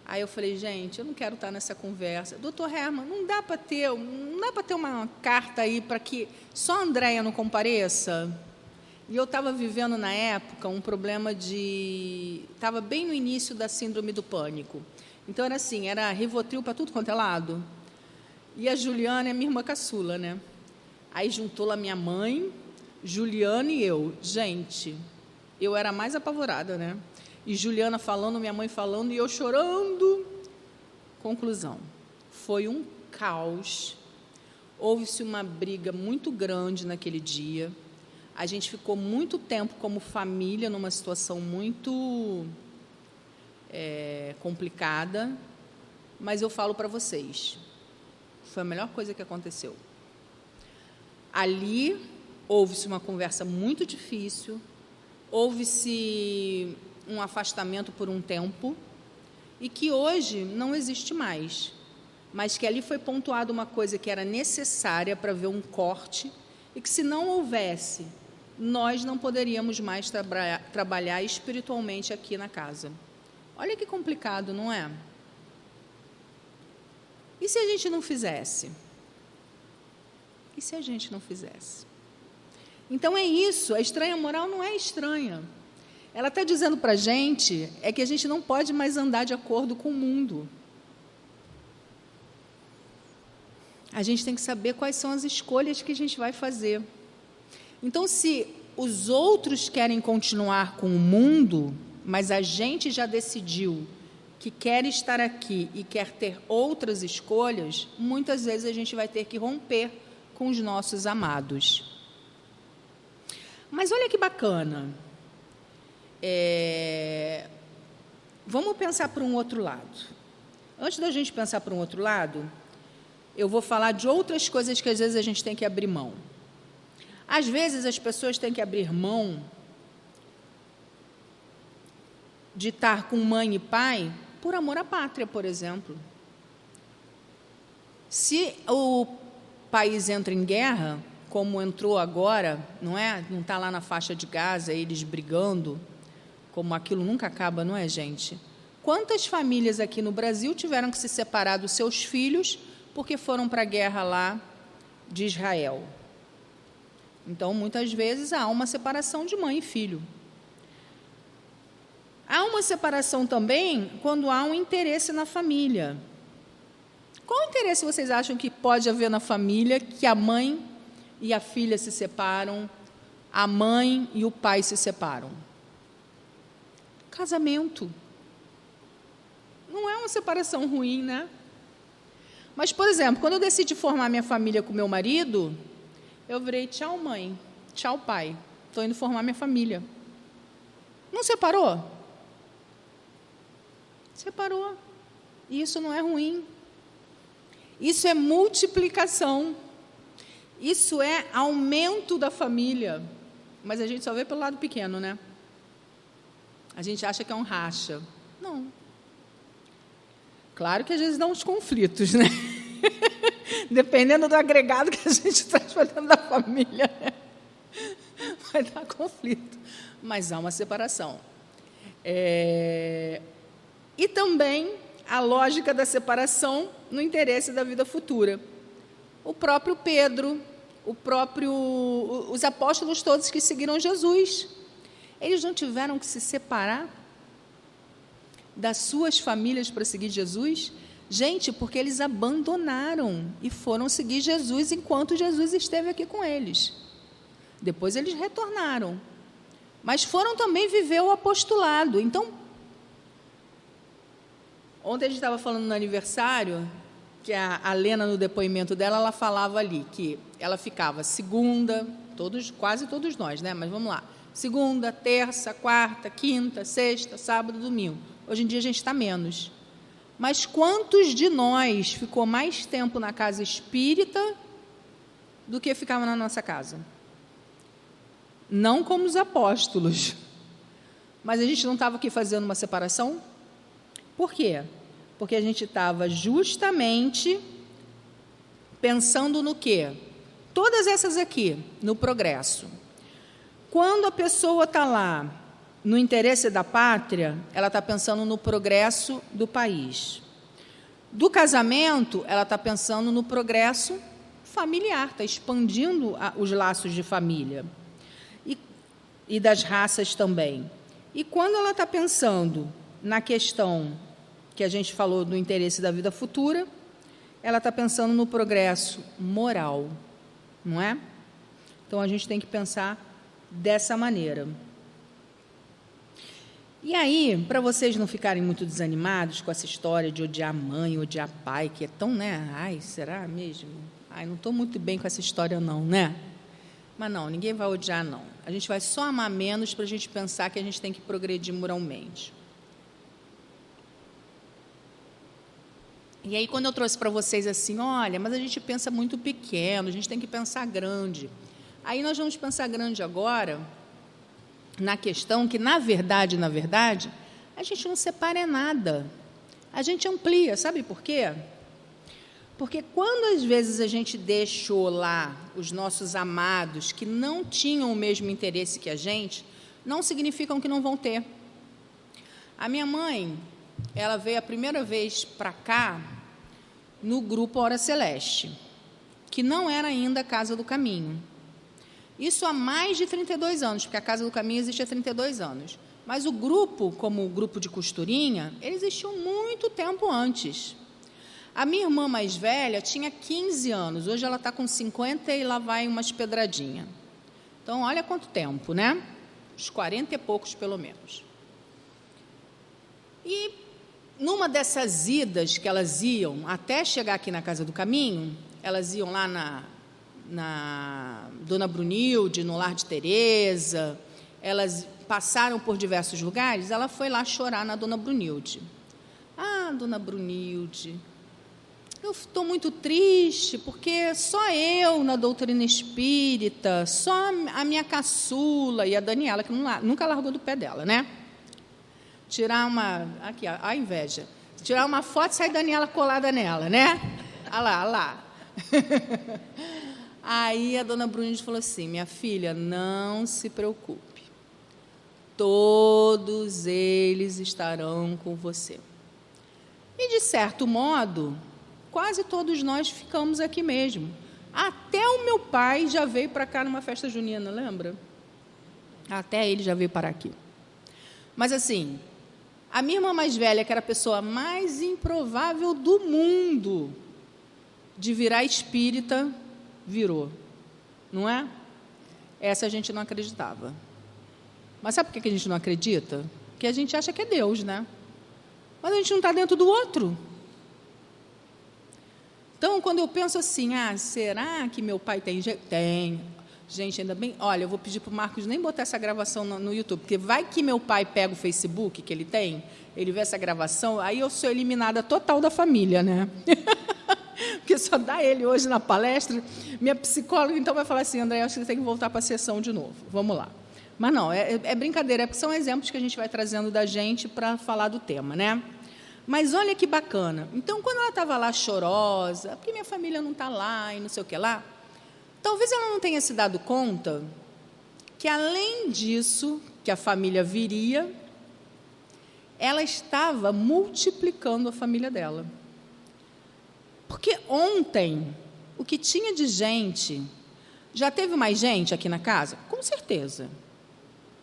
Aí eu falei, gente, eu não quero estar nessa conversa. Doutor Herman, não dá para ter uma carta aí para que só a Andréia não compareça? E eu estava vivendo, na época, um problema estava bem no início da síndrome do pânico. Então, era assim, era Rivotril para tudo quanto é lado. E a Juliana é minha irmã caçula, né? Aí juntou lá minha mãe, Juliana e eu. Gente, eu era mais apavorada, né? E Juliana falando, minha mãe falando, e eu chorando. Conclusão, foi um caos. Houve-se uma briga muito grande naquele dia. A gente ficou muito tempo como família, numa situação muito complicada, mas eu falo para vocês, foi a melhor coisa que aconteceu. Ali, houve-se uma conversa muito difícil, houve-se um afastamento por um tempo, e que hoje não existe mais, mas que ali foi pontuada uma coisa que era necessária para ver um corte, e que, se não houvesse, nós não poderíamos mais trabalhar espiritualmente aqui na casa. Olha que complicado, não é? E se a gente não fizesse? E se a gente não fizesse? Então é isso, a estranha moral não é estranha. Ela está dizendo para a gente que a gente não pode mais andar de acordo com o mundo. A gente tem que saber quais são as escolhas que a gente vai fazer. Então, se os outros querem continuar com o mundo, mas a gente já decidiu que quer estar aqui e quer ter outras escolhas, muitas vezes a gente vai ter que romper com os nossos amados. Mas olha que bacana. Vamos pensar por um outro lado. Antes da gente pensar por um outro lado, eu vou falar de outras coisas que às vezes a gente tem que abrir mão. Às vezes as pessoas têm que abrir mão de estar com mãe e pai por amor à pátria, por exemplo. Se o país entra em guerra, como entrou agora, não é? Não está lá na faixa de Gaza, eles brigando, como aquilo nunca acaba, não é, gente? Quantas famílias aqui no Brasil tiveram que se separar dos seus filhos porque foram para a guerra lá de Israel? Então, muitas vezes, há uma separação de mãe e filho. Há uma separação também quando há um interesse na família. Qual interesse vocês acham que pode haver na família que a mãe e a filha se separam, a mãe e o pai se separam? Casamento. Não é uma separação ruim, né? Mas, por exemplo, quando eu decidi formar minha família com meu marido, eu virei tchau mãe, tchau pai, estou indo formar minha família. Não separou? Separou. E isso não é ruim. Isso é multiplicação. Isso é aumento da família. Mas a gente só vê pelo lado pequeno, né? A gente acha que é um racha. Não. Claro que às vezes dá uns conflitos, né? Dependendo do agregado que a gente traz para dentro da família, vai dar conflito. Mas há uma separação. E também a lógica da separação no interesse da vida futura. O próprio Pedro, os apóstolos todos que seguiram Jesus, eles não tiveram que se separar das suas famílias para seguir Jesus? Gente, porque eles abandonaram e foram seguir Jesus enquanto Jesus esteve aqui com eles. Depois eles retornaram. Mas foram também viver o apostolado. Então, ontem a gente estava falando no aniversário, que a Lena, no depoimento dela, ela falava ali que ela ficava segunda, quase todos nós, né? Mas vamos lá. Segunda, terça, quarta, quinta, sexta, sábado, domingo. Hoje em dia a gente está menos. Mas quantos de nós ficou mais tempo na casa espírita do que ficava na nossa casa? Não como os apóstolos. Mas a gente não estava aqui fazendo uma separação? Por quê? Porque a gente estava justamente pensando no quê? Todas essas aqui, no progresso. Quando a pessoa está lá no interesse da pátria, ela está pensando no progresso do país. Do casamento, ela está pensando no progresso familiar, está expandindo os laços de família. E das raças também. E quando ela está pensando na questão que a gente falou do interesse da vida futura, ela está pensando no progresso moral, não é? Então, a gente tem que pensar dessa maneira. E aí, para vocês não ficarem muito desanimados com essa história de odiar mãe, odiar pai, que é tão, né? Ai, será mesmo? Ai, não estou muito bem com essa história não, né? Mas não, ninguém vai odiar não. A gente vai só amar menos para a gente pensar que a gente tem que progredir moralmente. E aí, quando eu trouxe para vocês assim, olha, mas a gente pensa muito pequeno, a gente tem que pensar grande. Aí nós vamos pensar grande agora na questão que, na verdade, a gente não separa nada. A gente amplia, sabe por quê? Porque quando, às vezes, a gente deixou lá os nossos amados que não tinham o mesmo interesse que a gente, não significam que não vão ter. A minha mãe, ela veio a primeira vez para cá no grupo Hora Celeste, que não era ainda a Casa do Caminho. Isso há mais de 32 anos, porque a Casa do Caminho existe há 32 anos. Mas o grupo, como o grupo de costurinha, ele existiu muito tempo antes. A minha irmã mais velha tinha 15 anos, hoje ela está com 50 e lá vai umas pedradinhas. Então, olha quanto tempo, né? Uns 40 e poucos, pelo menos. E, numa dessas idas que elas iam, até chegar aqui na Casa do Caminho, elas iam lá na Dona Brunilde, no Lar de Teresa, elas passaram por diversos lugares, ela foi lá chorar na Dona Brunilde. Ah, Dona Brunilde, eu estou muito triste, porque só eu na doutrina espírita, só a minha caçula e a Daniela, que nunca largou do pé dela, né? Tirar uma... Aqui, a inveja. Tirar uma foto e sai Daniela colada nela, né? Olha lá, olha lá. Aí a Dona Brunilde falou assim, minha filha, não se preocupe. Todos eles estarão com você. E, de certo modo, quase todos nós ficamos aqui mesmo. Até o meu pai já veio para cá numa festa junina, lembra? Até ele já veio para aqui. Mas, assim, a minha irmã mais velha, que era a pessoa mais improvável do mundo de virar espírita, virou, não é? Essa a gente não acreditava. Mas sabe por que a gente não acredita? Porque a gente acha que é Deus, né? Mas a gente não está dentro do outro. Então, quando eu penso assim, será que meu pai tem? Tem. Gente, ainda bem... Olha, eu vou pedir para o Marcos nem botar essa gravação no YouTube, porque vai que meu pai pega o Facebook que ele tem, ele vê essa gravação, aí eu sou eliminada total da família, né? Porque só dá ele hoje na palestra. Minha psicóloga, então, vai falar assim, André, acho que você tem que voltar para a sessão de novo. Vamos lá. Mas não, é brincadeira, é porque são exemplos que a gente vai trazendo da gente para falar do tema, né? Mas olha que bacana. Então, quando ela estava lá chorosa, porque minha família não está lá e não sei o que lá, talvez ela não tenha se dado conta que, além disso, que a família viria, ela estava multiplicando a família dela. Porque ontem, o que tinha de gente... Já teve mais gente aqui na casa? Com certeza.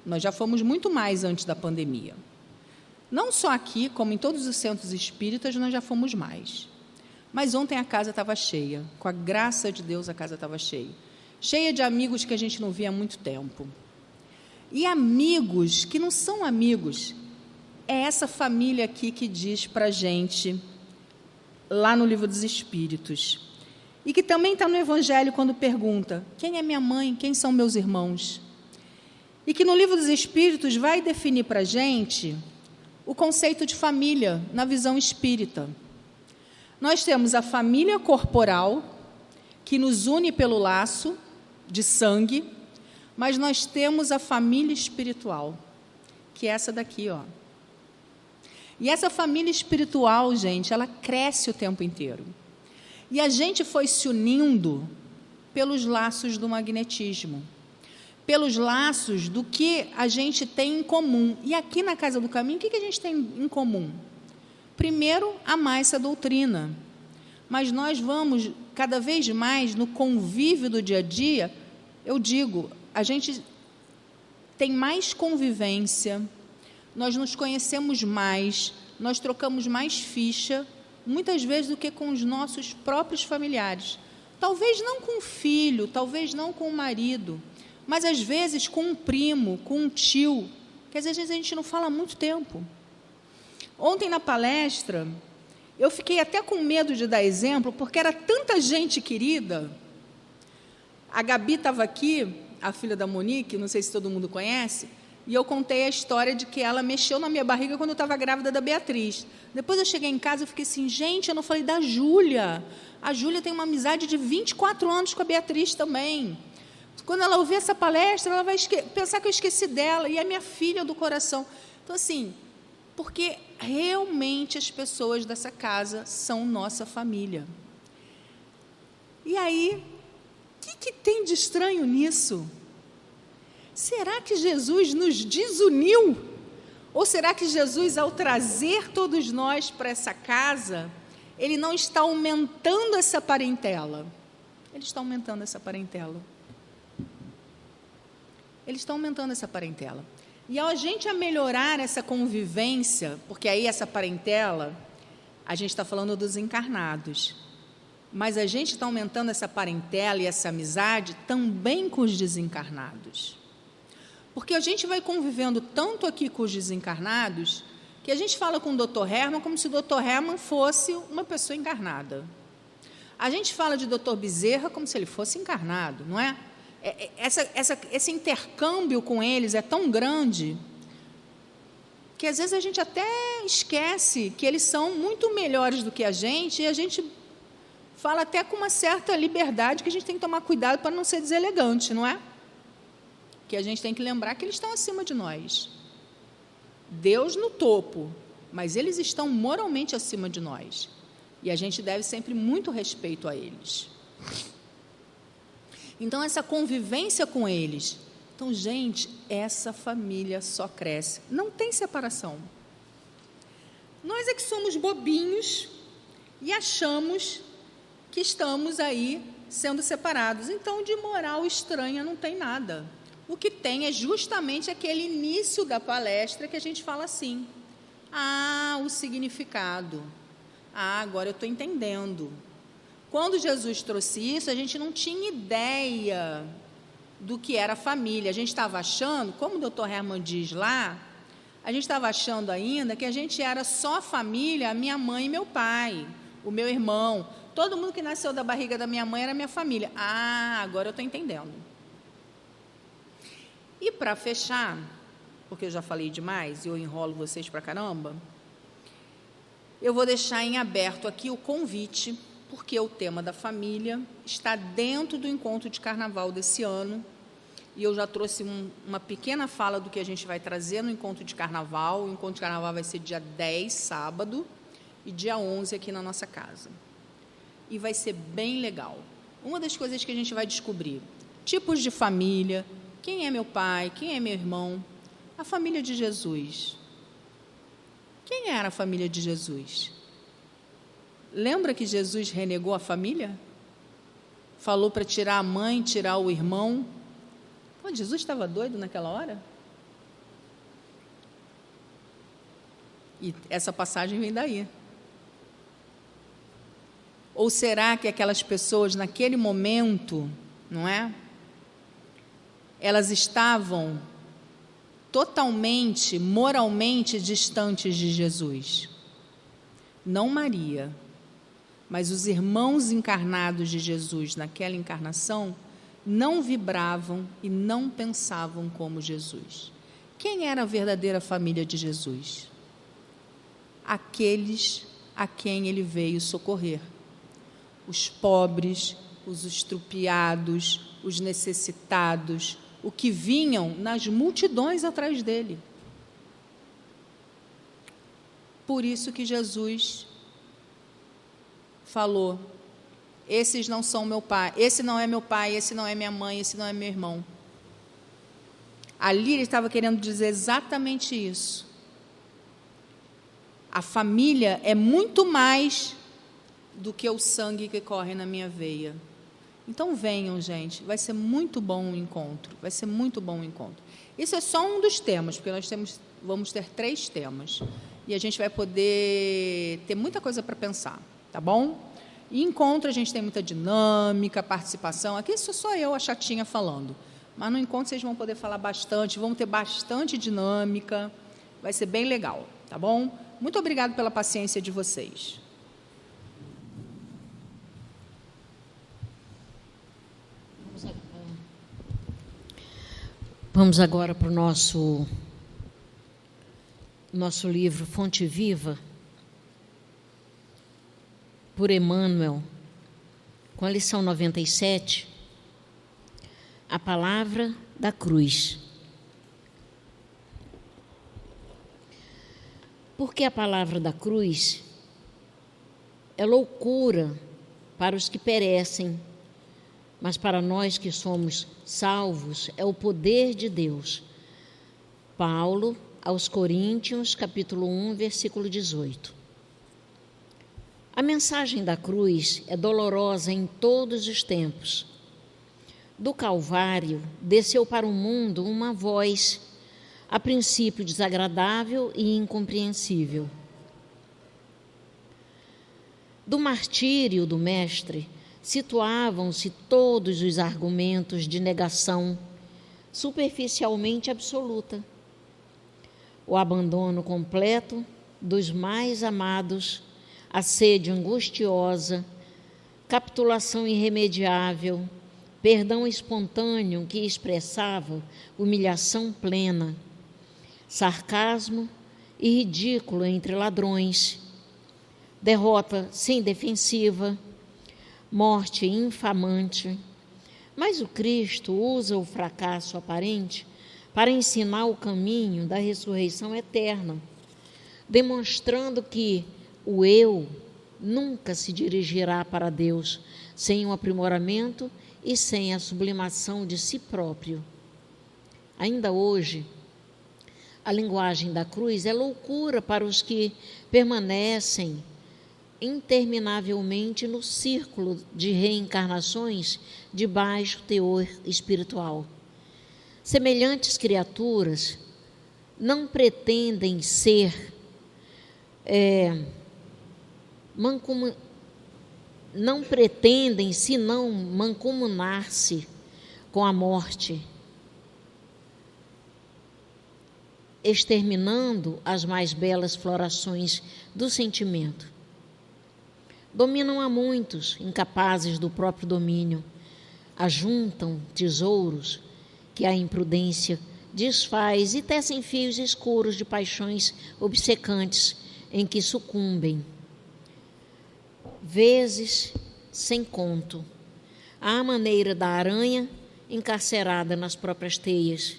Nós já fomos muito mais antes da pandemia. Não só aqui, como em todos os centros espíritas, nós já fomos mais. Mas ontem a casa estava cheia. Com a graça de Deus, a casa estava cheia. Cheia de amigos que a gente não via há muito tempo. E amigos que não são amigos. É essa família aqui que diz para a gente... lá no Livro dos Espíritos, e que também está no Evangelho quando pergunta, quem é minha mãe, quem são meus irmãos? E que no Livro dos Espíritos vai definir para a gente o conceito de família na visão espírita. Nós temos a família corporal, que nos une pelo laço de sangue, mas nós temos a família espiritual, que é essa daqui, ó. E essa família espiritual, gente, ela cresce o tempo inteiro. E a gente foi se unindo pelos laços do magnetismo, pelos laços do que a gente tem em comum. E aqui na Casa do Caminho, o que a gente tem em comum? Primeiro, amar essa doutrina. Mas nós vamos, cada vez mais, no convívio do dia a dia, eu digo, a gente tem mais convivência, nós nos conhecemos mais, nós trocamos mais ficha, muitas vezes, do que com os nossos próprios familiares. Talvez não com o filho, talvez não com o marido, mas, às vezes, com um primo, com um tio, que, às vezes, a gente não fala há muito tempo. Ontem, na palestra, eu fiquei até com medo de dar exemplo, porque era tanta gente querida. A Gabi estava aqui, a filha da Monique, não sei se todo mundo conhece, e eu contei a história de que ela mexeu na minha barriga quando eu estava grávida da Beatriz. Depois eu cheguei em casa e fiquei assim, gente, eu não falei da Júlia. A Júlia tem uma amizade de 24 anos com a Beatriz também. Quando ela ouvir essa palestra, ela vai pensar que eu esqueci dela, e é minha filha do coração. Então, assim, porque realmente as pessoas dessa casa são nossa família. E aí, o que tem de estranho nisso? Será que Jesus nos desuniu? Ou será que Jesus, ao trazer todos nós para essa casa, ele não está aumentando essa parentela? Ele está aumentando essa parentela. Ele está aumentando essa parentela. E ao a gente melhorar essa convivência, porque aí essa parentela, a gente está falando dos encarnados, mas a gente está aumentando essa parentela e essa amizade também com os desencarnados. Porque a gente vai convivendo tanto aqui com os desencarnados, que a gente fala com o Dr. Herman como se o Dr. Herman fosse uma pessoa encarnada. A gente fala de Dr. Bezerra como se ele fosse encarnado, não é? Esse intercâmbio com eles é tão grande que, às vezes, a gente até esquece que eles são muito melhores do que a gente, e a gente fala até com uma certa liberdade, que a gente tem que tomar cuidado para não ser deselegante, não é? Que a gente tem que lembrar que eles estão acima de nós. Deus no topo, mas eles estão moralmente acima de nós. E a gente deve sempre muito respeito a eles. Então, essa convivência com eles. Então, gente, essa família só cresce. Não tem separação. Nós é que somos bobinhos e achamos que estamos aí sendo separados. Então, de moral estranha não tem nada. O que tem é justamente aquele início da palestra que a gente fala assim, o significado. Agora eu estou entendendo. Quando Jesus trouxe isso, a gente não tinha ideia do que era família. A gente estava achando, como o Dr. Herman diz lá, a gente estava achando ainda que a gente era só família, a minha mãe e meu pai, o meu irmão. Todo mundo que nasceu da barriga da minha mãe era minha família. Agora eu estou entendendo. E para fechar, porque eu já falei demais e eu enrolo vocês para caramba, eu vou deixar em aberto aqui o convite, porque o tema da família está dentro do encontro de carnaval desse ano, e eu já trouxe uma pequena fala do que a gente vai trazer no encontro de carnaval. O encontro de carnaval vai ser dia 10, sábado, e dia 11 aqui na nossa casa. E vai ser bem legal. Uma das coisas que a gente vai descobrir, tipos de família, quem é meu pai, quem é meu irmão, a família de Jesus. Quem era a família de Jesus? Lembra que Jesus renegou a família? Falou para tirar a mãe, tirar o irmão. Jesus estava doido naquela hora? E essa passagem vem daí. Ou será que aquelas pessoas, naquele momento, não é? Elas estavam totalmente, moralmente distantes de Jesus? Não Maria, mas os irmãos encarnados de Jesus naquela encarnação não vibravam e não pensavam como Jesus. Quem era a verdadeira família de Jesus? Aqueles a quem ele veio socorrer. Os pobres, os estrupiados, os necessitados, o que vinham nas multidões atrás dele. Por isso que Jesus falou: esses não são meu pai, esse não é meu pai, esse não é minha mãe, esse não é meu irmão. Ali ele estava querendo dizer exatamente isso. A família é muito mais do que o sangue que corre na minha veia. Então venham, gente, vai ser muito bom o encontro, vai ser muito bom o encontro. Isso é só um dos temas, porque nós vamos ter 3 temas. e a gente vai poder ter muita coisa para pensar, tá bom? E encontro a gente tem muita dinâmica, participação. Aqui sou só eu, a chatinha, falando. Mas no encontro vocês vão poder falar bastante, vão ter bastante dinâmica, vai ser bem legal, tá bom? Muito obrigado pela paciência de vocês. Vamos agora para o nosso livro Fonte Viva, por Emmanuel, com a lição 97, a palavra da cruz. Porque a palavra da cruz é loucura para os que perecem, mas para nós que somos salvos é o poder de Deus. Paulo, aos Coríntios, capítulo 1, versículo 18. A mensagem da cruz é dolorosa em todos os tempos. Do Calvário desceu para o mundo uma voz, a princípio desagradável e incompreensível. Do martírio do Mestre situavam-se todos os argumentos de negação superficialmente absoluta. O abandono completo dos mais amados, a sede angustiosa, capitulação irremediável, perdão espontâneo que expressava humilhação plena, sarcasmo e ridículo entre ladrões, derrota sem defensiva, morte infamante. Mas o Cristo usa o fracasso aparente para ensinar o caminho da ressurreição eterna, demonstrando que o eu nunca se dirigirá para Deus sem o aprimoramento e sem a sublimação de si próprio. Ainda hoje, a linguagem da cruz é loucura para os que permanecem interminavelmente no círculo de reencarnações de baixo teor espiritual. Semelhantes criaturas não pretendem ser não pretendem senão mancomunar-se com a morte, exterminando as mais belas florações do sentimento. Dominam a muitos, incapazes do próprio domínio, ajuntam tesouros que a imprudência desfaz e tecem fios escuros de paixões obcecantes em que sucumbem, vezes sem conto, à maneira da aranha encarcerada nas próprias teias.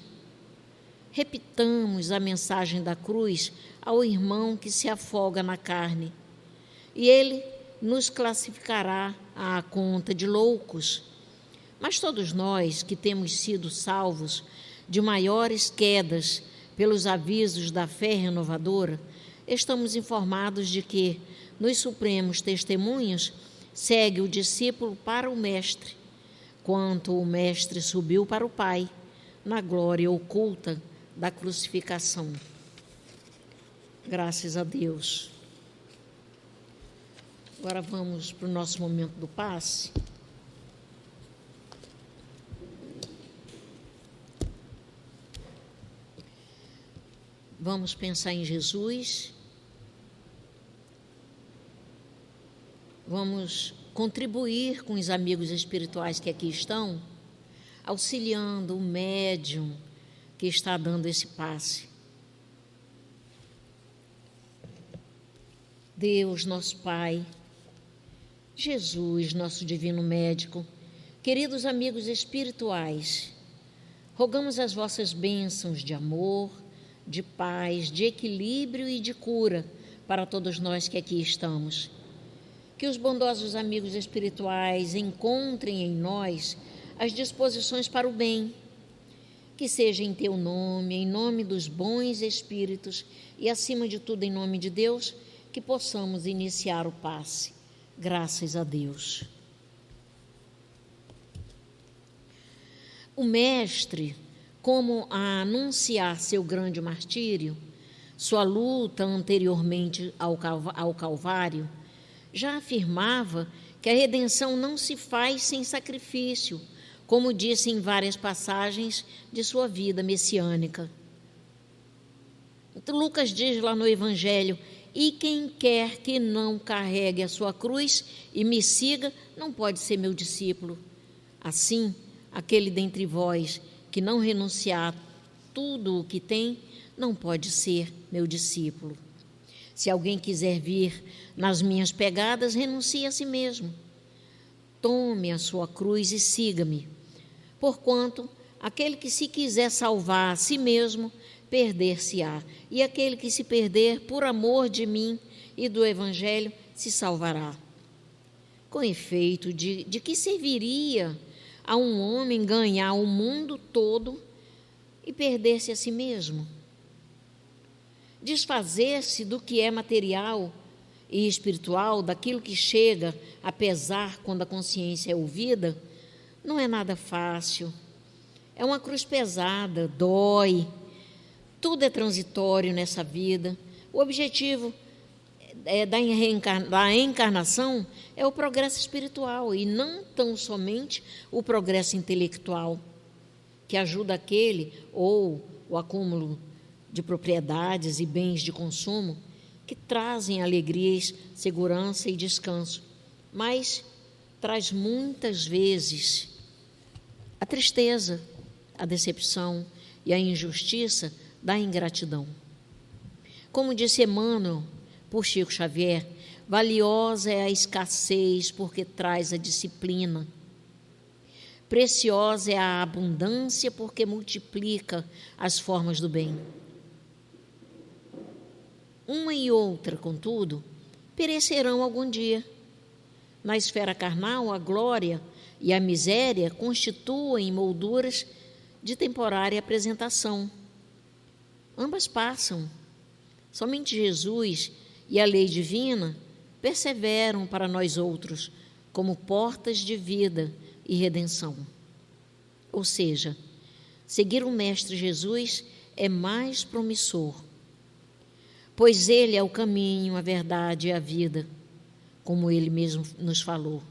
Repitamos a mensagem da cruz ao irmão que se afoga na carne, e ele nos classificará à conta de loucos. Mas todos nós que temos sido salvos de maiores quedas pelos avisos da fé renovadora, estamos informados de que, nos supremos testemunhos, segue o discípulo para o Mestre, quanto o Mestre subiu para o Pai, na glória oculta da crucificação. Graças a Deus. Agora vamos para o nosso momento do passe. Vamos pensar em Jesus. Vamos contribuir com os amigos espirituais que aqui estão, auxiliando o médium que está dando esse passe. Deus, nosso Pai, Jesus, nosso divino médico, queridos amigos espirituais, rogamos as vossas bênçãos de amor, de paz, de equilíbrio e de cura para todos nós que aqui estamos. Que os bondosos amigos espirituais encontrem em nós as disposições para o bem, que seja em teu nome, em nome dos bons espíritos e, acima de tudo, em nome de Deus, que possamos iniciar o passe. Graças a Deus. O Mestre, como a anunciar seu grande martírio, sua luta anteriormente ao Calvário, já afirmava que a redenção não se faz sem sacrifício, como disse em várias passagens de sua vida messiânica. Então, Lucas diz lá no Evangelho: e quem quer que não carregue a sua cruz e me siga, não pode ser meu discípulo. Assim, aquele dentre vós que não renunciar tudo o que tem, não pode ser meu discípulo. Se alguém quiser vir nas minhas pegadas, renuncie a si mesmo. Tome a sua cruz e siga-me. Porquanto, aquele que se quiser salvar a si mesmo, perder-se-á. E aquele que se perder por amor de mim e do Evangelho, se salvará. Com efeito, de que serviria a um homem ganhar o mundo todo e perder-se a si mesmo? Desfazer-se do que é material e espiritual, daquilo que chega a pesar quando a consciência é ouvida, não é nada fácil. É uma cruz pesada, dói. Tudo é transitório nessa vida. O objetivo da encarnação é o progresso espiritual e não tão somente o progresso intelectual, que ajuda aquele ou o acúmulo de propriedades e bens de consumo que trazem alegrias, segurança e descanso, mas traz muitas vezes a tristeza, a decepção e a injustiça da ingratidão. Como disse Emmanuel por Chico Xavier, valiosa é a escassez porque traz a disciplina. Preciosa é a abundância porque multiplica as formas do bem. Uma e outra, contudo, perecerão algum dia. Na esfera carnal, a glória e a miséria constituem molduras de temporária apresentação. Ambas passam. Somente Jesus e a lei divina perseveram para nós outros como portas de vida e redenção. Ou seja, seguir o Mestre Jesus é mais promissor, pois Ele é o caminho, a verdade e a vida, como Ele mesmo nos falou.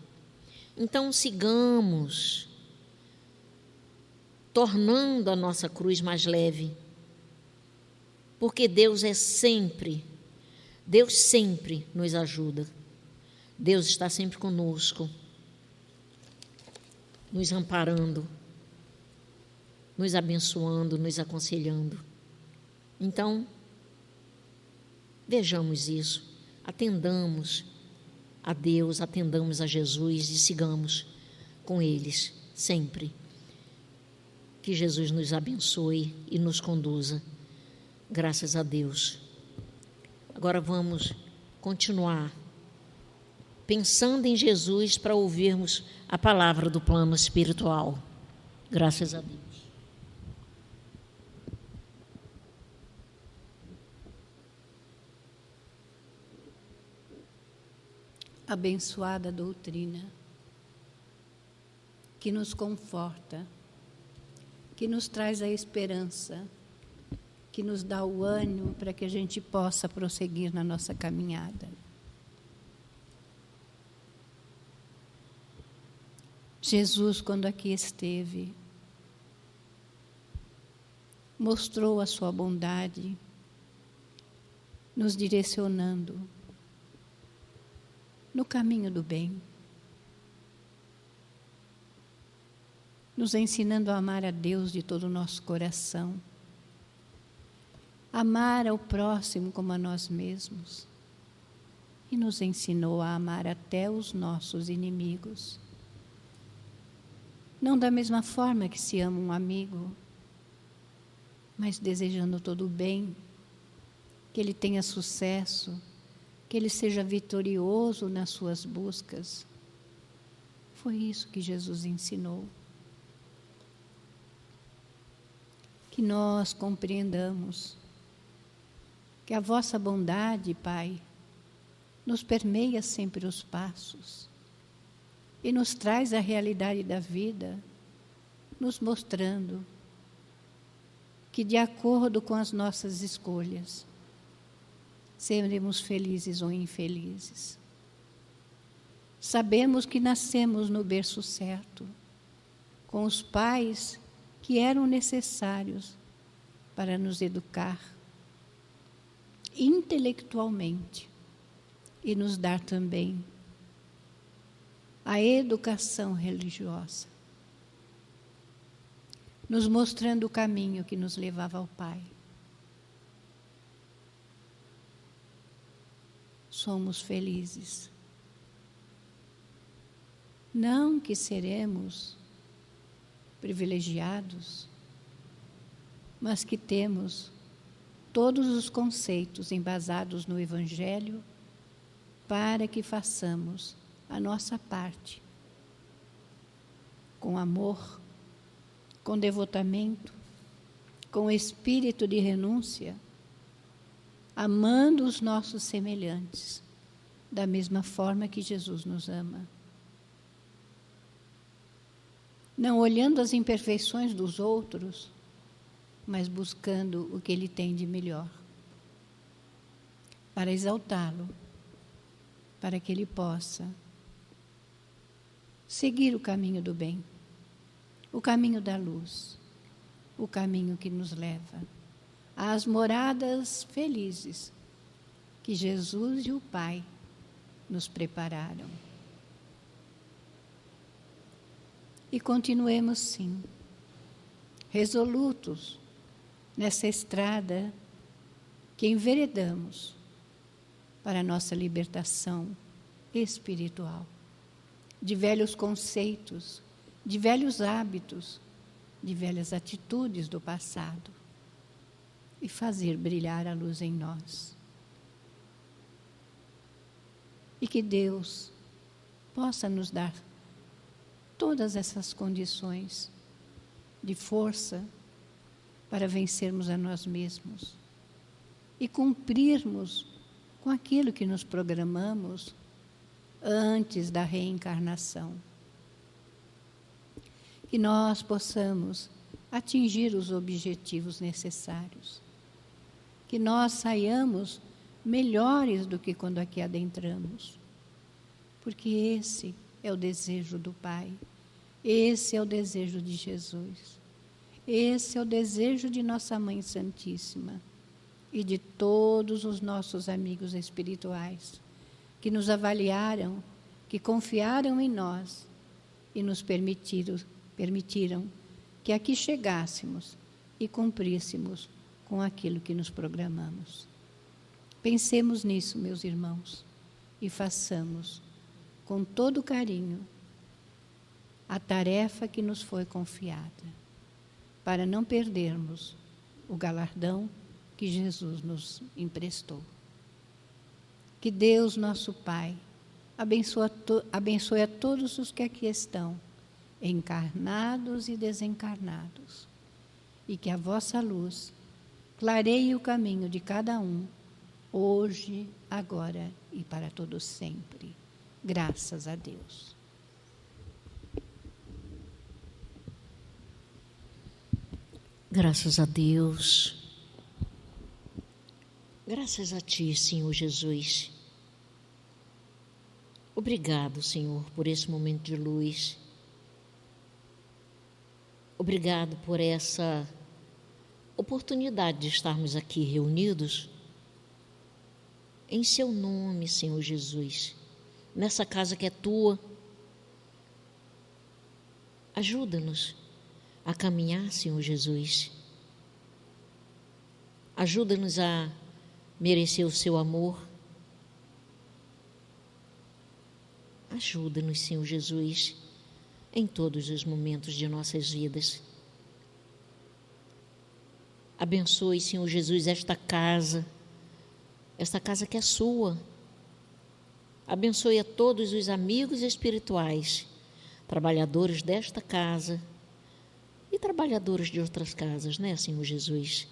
Então, sigamos, tornando a nossa cruz mais leve, porque Deus sempre nos ajuda. Deus está sempre conosco, nos amparando, nos abençoando, nos aconselhando. Então, vejamos isso, atendamos a Deus, atendamos a Jesus e sigamos com eles sempre. Que Jesus nos abençoe e nos conduza. Graças a Deus. Agora vamos continuar pensando em Jesus para ouvirmos a palavra do plano espiritual. Graças a Deus. Abençoada doutrina, que nos conforta, que nos traz a esperança, que nos dá o ânimo para que a gente possa prosseguir na nossa caminhada. Jesus, quando aqui esteve, mostrou a sua bondade, nos direcionando no caminho do bem, nos ensinando a amar a Deus de todo o nosso coração, amar ao próximo como a nós mesmos, e nos ensinou a amar até os nossos inimigos. Não da mesma forma que se ama um amigo, mas desejando todo o bem, que ele tenha sucesso, que ele seja vitorioso nas suas buscas. Foi isso que Jesus ensinou. Que nós compreendamos que a vossa bondade, Pai, nos permeia sempre os passos e nos traz a realidade da vida, nos mostrando que, de acordo com as nossas escolhas, seremos felizes ou infelizes. Sabemos que nascemos no berço certo, com os pais que eram necessários para nos educar intelectualmente e nos dar também a educação religiosa, nos mostrando o caminho que nos levava ao Pai. Somos felizes. Não que seremos privilegiados, mas que temos todos os conceitos embasados no Evangelho para que façamos a nossa parte com amor, com devotamento, com espírito de renúncia, amando os nossos semelhantes, da mesma forma que Jesus nos ama. Não olhando as imperfeições dos outros, mas buscando o que Ele tem de melhor, para exaltá-lo, para que Ele possa seguir o caminho do bem, o caminho da luz, o caminho que nos leva às moradas felizes que Jesus e o Pai nos prepararam. E continuemos, sim, resolutos nessa estrada que enveredamos para a nossa libertação espiritual, de velhos conceitos, de velhos hábitos, de velhas atitudes do passado, e fazer brilhar a luz em nós. E que Deus possa nos dar todas essas condições de força para vencermos a nós mesmos e cumprirmos com aquilo que nos programamos antes da reencarnação. Que nós possamos atingir os objetivos necessários. Que nós saiamos melhores do que quando aqui adentramos. Porque esse é o desejo do Pai. Esse é o desejo de Jesus. Esse é o desejo de nossa Mãe Santíssima e de todos os nossos amigos espirituais que nos avaliaram, que confiaram em nós e nos permitiram que aqui chegássemos e cumpríssemos com aquilo que nos programamos. Pensemos nisso, meus irmãos, e façamos com todo carinho a tarefa que nos foi confiada, para não perdermos o galardão que Jesus nos emprestou. Que Deus, nosso Pai, abençoe a todos os que aqui estão, encarnados e desencarnados, e que a vossa luz clareie o caminho de cada um, hoje, agora e para todos sempre. Graças a Deus. Graças a Deus. Graças a Ti, Senhor Jesus. Obrigado, Senhor, por esse momento de luz. Obrigado por essa oportunidade de estarmos aqui reunidos em Seu nome, Senhor Jesus, nessa casa que é Tua. Ajuda-nos a caminhar, Senhor Jesus. Ajuda-nos a merecer o Seu amor. Ajuda-nos, Senhor Jesus, em todos os momentos de nossas vidas. Abençoe, Senhor Jesus, esta casa que é Sua. Abençoe a todos os amigos espirituais, trabalhadores desta casa e trabalhadores de outras casas, né, Senhor Jesus?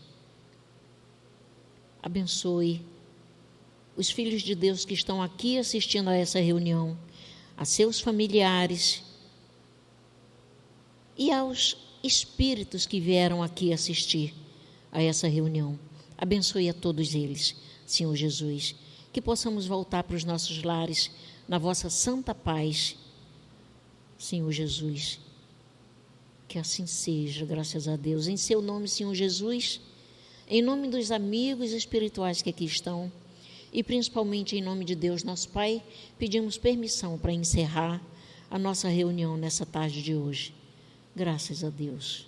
Abençoe os filhos de Deus que estão aqui assistindo a essa reunião, a seus familiares e aos espíritos que vieram aqui assistir a essa reunião. Abençoe a todos eles. Senhor Jesus, que possamos voltar para os nossos lares na vossa santa paz, Senhor Jesus. Que assim seja, graças a Deus. Em seu nome, Senhor Jesus, em nome dos amigos espirituais que aqui estão, e principalmente em nome de Deus, nosso Pai, pedimos permissão para encerrar a nossa reunião nessa tarde de hoje. Graças a Deus.